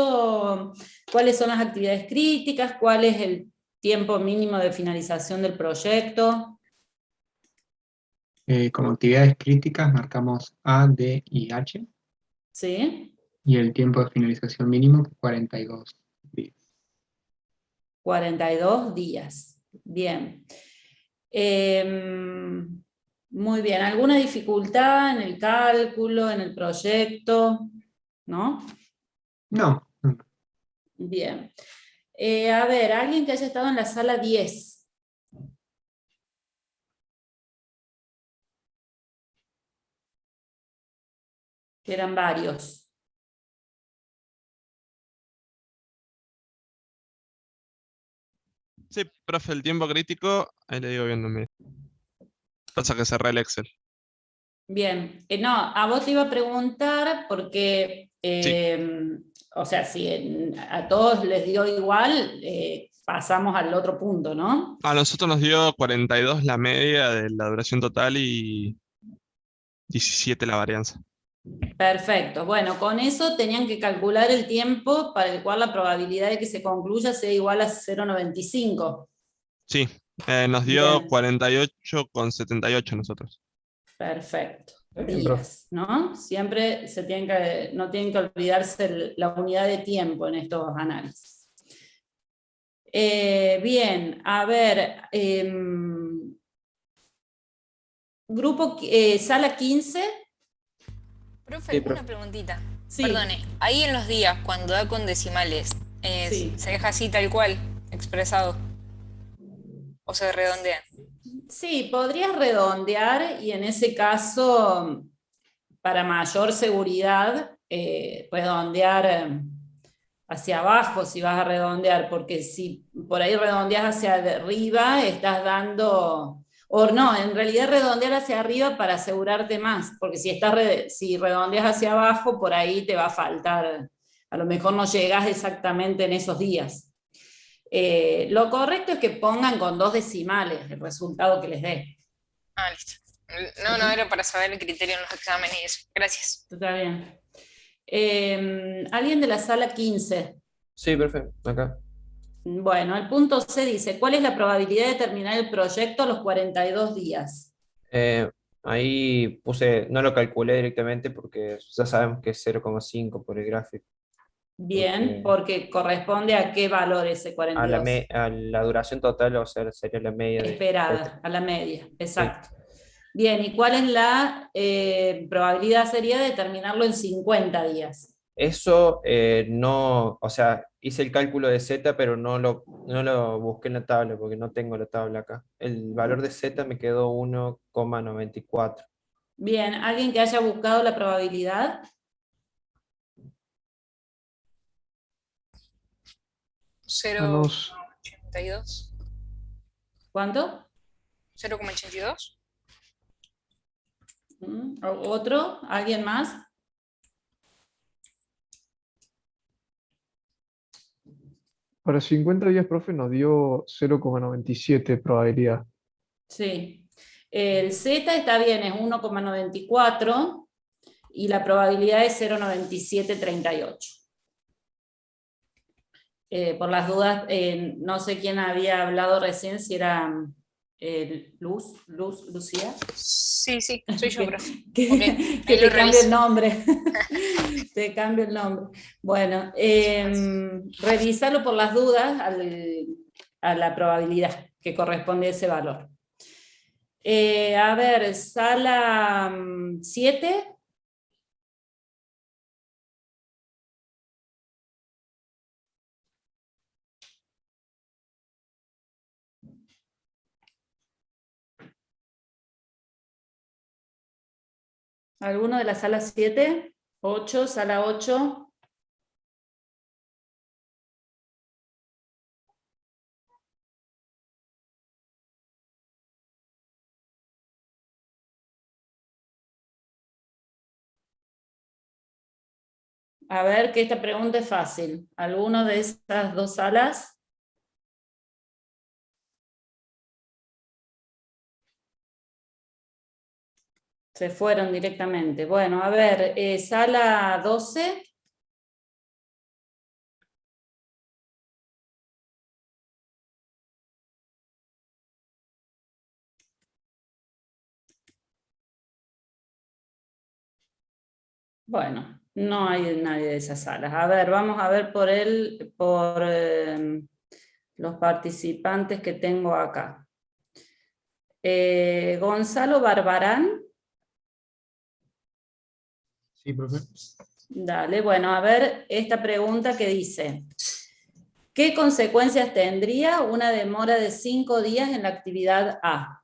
son las actividades críticas, cuál es el tiempo mínimo de finalización del proyecto. Como actividades críticas marcamos A, D y H, ¿Sí? y el tiempo de finalización mínimo 42 días. 42 días. Bien. Muy bien. ¿Alguna dificultad en el cálculo, en el proyecto? ¿No? No, no. Bien. A ver, alguien que haya estado en la sala 10. Que eran varios. Sí, profe, el tiempo crítico, ahí le digo bien también. Pasa que cerré el Excel. Bien, no, a vos te iba a preguntar porque, o sea, si a todos les dio igual, pasamos al otro punto, ¿no? A nosotros nos dio 42 la media de la duración total y 17 la varianza. Perfecto, bueno, con eso tenían que calcular el tiempo para el cual la probabilidad de que se concluya sea igual a 0,95. Sí, nos dio Bien. 48,78 nosotros. Perfecto. Bien, profe. Días, ¿no? Siempre no tienen que olvidarse la unidad de tiempo en estos análisis. Bien, a ver, sala 15. Profe, Sí, profe. una preguntita. Sí, Perdone, ahí en los días, cuando da con decimales, sí. ¿se deja así tal cual, expresado? ¿O se redondea? Sí, podrías redondear y en ese caso, para mayor seguridad, redondear hacia abajo si vas a redondear, porque si por ahí redondeas hacia arriba, estás dando, o no, en realidad redondear hacia arriba para asegurarte más, porque si redondeas hacia abajo, por ahí te va a faltar, a lo mejor no llegas exactamente en esos días. Lo correcto es que pongan con 2 decimales el resultado que les dé. Ah, listo. No, era para saber el criterio en los exámenes y eso. Gracias. Está bien. ¿Alguien de la sala 15? Sí, profe, acá. Bueno, el punto C dice, ¿cuál es la probabilidad de terminar el proyecto a los 42 días? Eh, Ahí puse, no lo calculé directamente porque ya sabemos que es 0,5 por el gráfico. Bien, Porque porque corresponde a qué valor ese 42. a la duración total, o sea, sería la media de Esperada, a la media, Sí. exacto. Bien, ¿y cuál es la probabilidad sería de terminarlo en 50 días? Eso no, o sea, hice el cálculo de Z, pero no lo busqué en la tabla porque no tengo la tabla acá. El valor de Z me quedó 1,94. Bien, ¿alguien que haya buscado la probabilidad? Manos, 0,82. ¿Cuánto? 0,82. ¿Otro? ¿Alguien más? para 50 días, profe, nos dio 0,97 probabilidad. Sí. El Z está bien, es 1,94 y la probabilidad es 0,9738. Por las dudas, no sé quién había hablado recién, si era Lucía. Sí, soy yo, profe. Que, Ok, que ahí lo te cambie el reviso. nombre. Te cambio el nombre. Bueno, revísalo por las dudas a la probabilidad que corresponde a ese valor. A ver, sala 7. ¿Alguno de la sala 7? 8, sala 8. A ver, que esta pregunta es fácil. ¿Alguno de esas 2 salas? Se fueron directamente. Bueno, a ver, sala 12. Bueno, no hay nadie de esas salas. A ver, vamos a ver por los participantes que tengo acá. Gonzalo Barbarán. Sí, profe. Dale, bueno, a ver esta pregunta que dice: ¿qué consecuencias tendría una demora de 5 días en la actividad A?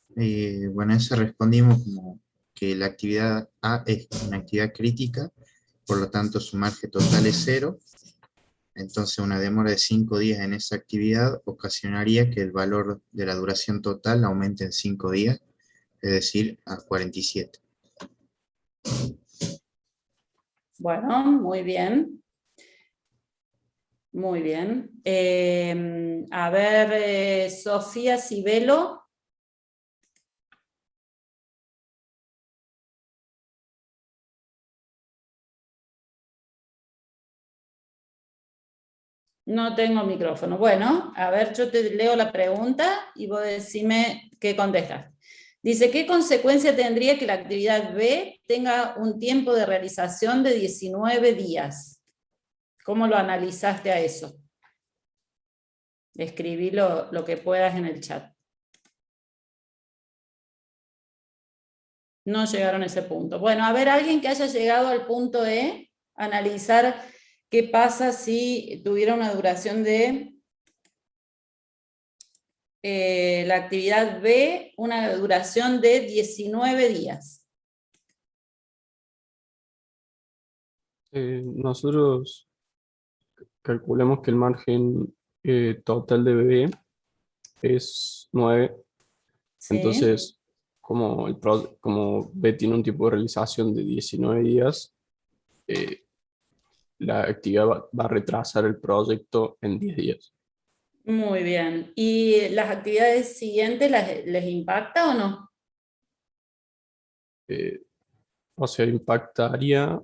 Bueno, eso respondimos como que la actividad A es una actividad crítica, por lo tanto su margen total es 0. Entonces una demora de 5 días en esa actividad ocasionaría que el valor de la duración total aumente en 5 días, es decir, a 47. Bueno, muy bien. Muy bien. A ver, Sofía Cibelo. No tengo micrófono. Bueno, a ver, yo te leo la pregunta y vos decime qué contestas. Dice, ¿qué consecuencia tendría que la actividad B tenga un tiempo de realización de 19 días? ¿Cómo lo analizaste a eso? Escribí lo que puedas en el chat. No llegaron a ese punto. Bueno, a ver, alguien que haya llegado al punto E, analizar qué pasa si tuviera una duración de la actividad B, una duración de 19 días. Nosotros calculamos que el margen total de B es 9. ¿Sí? Entonces, como B tiene un tiempo de realización de 19 días, la actividad va a retrasar el proyecto en 10 días. Muy bien. ¿Y las actividades siguientes les impacta o no? O sea, impactaría,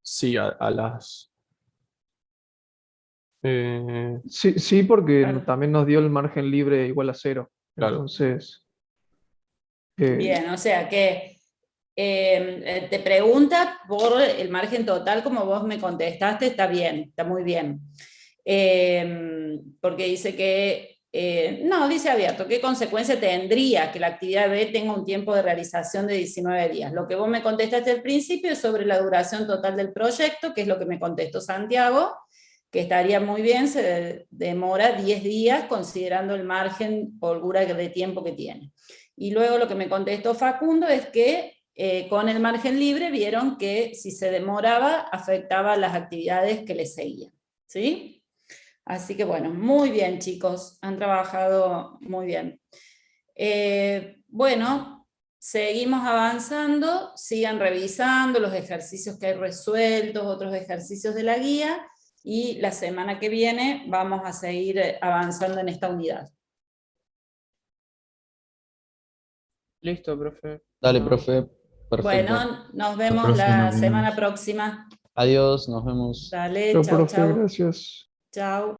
sí, a las... Sí, porque Claro. también nos dio el margen libre igual a 0. Claro. Entonces, Bien, o sea que te pregunta por el margen total, como vos me contestaste, está bien, está muy bien. Porque dice que, no, dice abierto, ¿qué consecuencia tendría que la actividad B tenga un tiempo de realización de 19 días? Lo que vos me contestaste al principio es sobre la duración total del proyecto, que es lo que me contestó Santiago, que estaría muy bien, se demora 10 días considerando el margen holgura de tiempo que tiene. Y luego lo que me contestó Facundo es que con el margen libre vieron que si se demoraba afectaba las actividades que le seguían. ¿Sí? Así que bueno, muy bien chicos, han trabajado muy bien. Bueno, seguimos avanzando, sigan revisando los ejercicios que hay resueltos, otros ejercicios de la guía, y la semana que viene vamos a seguir avanzando en esta unidad. Listo, profe. Dale, profe. Perfecto. Bueno, nos vemos profe, la nos vemos. semana próxima. Adiós, nos vemos. Dale, yo, chau, profe, chau. gracias. Chau.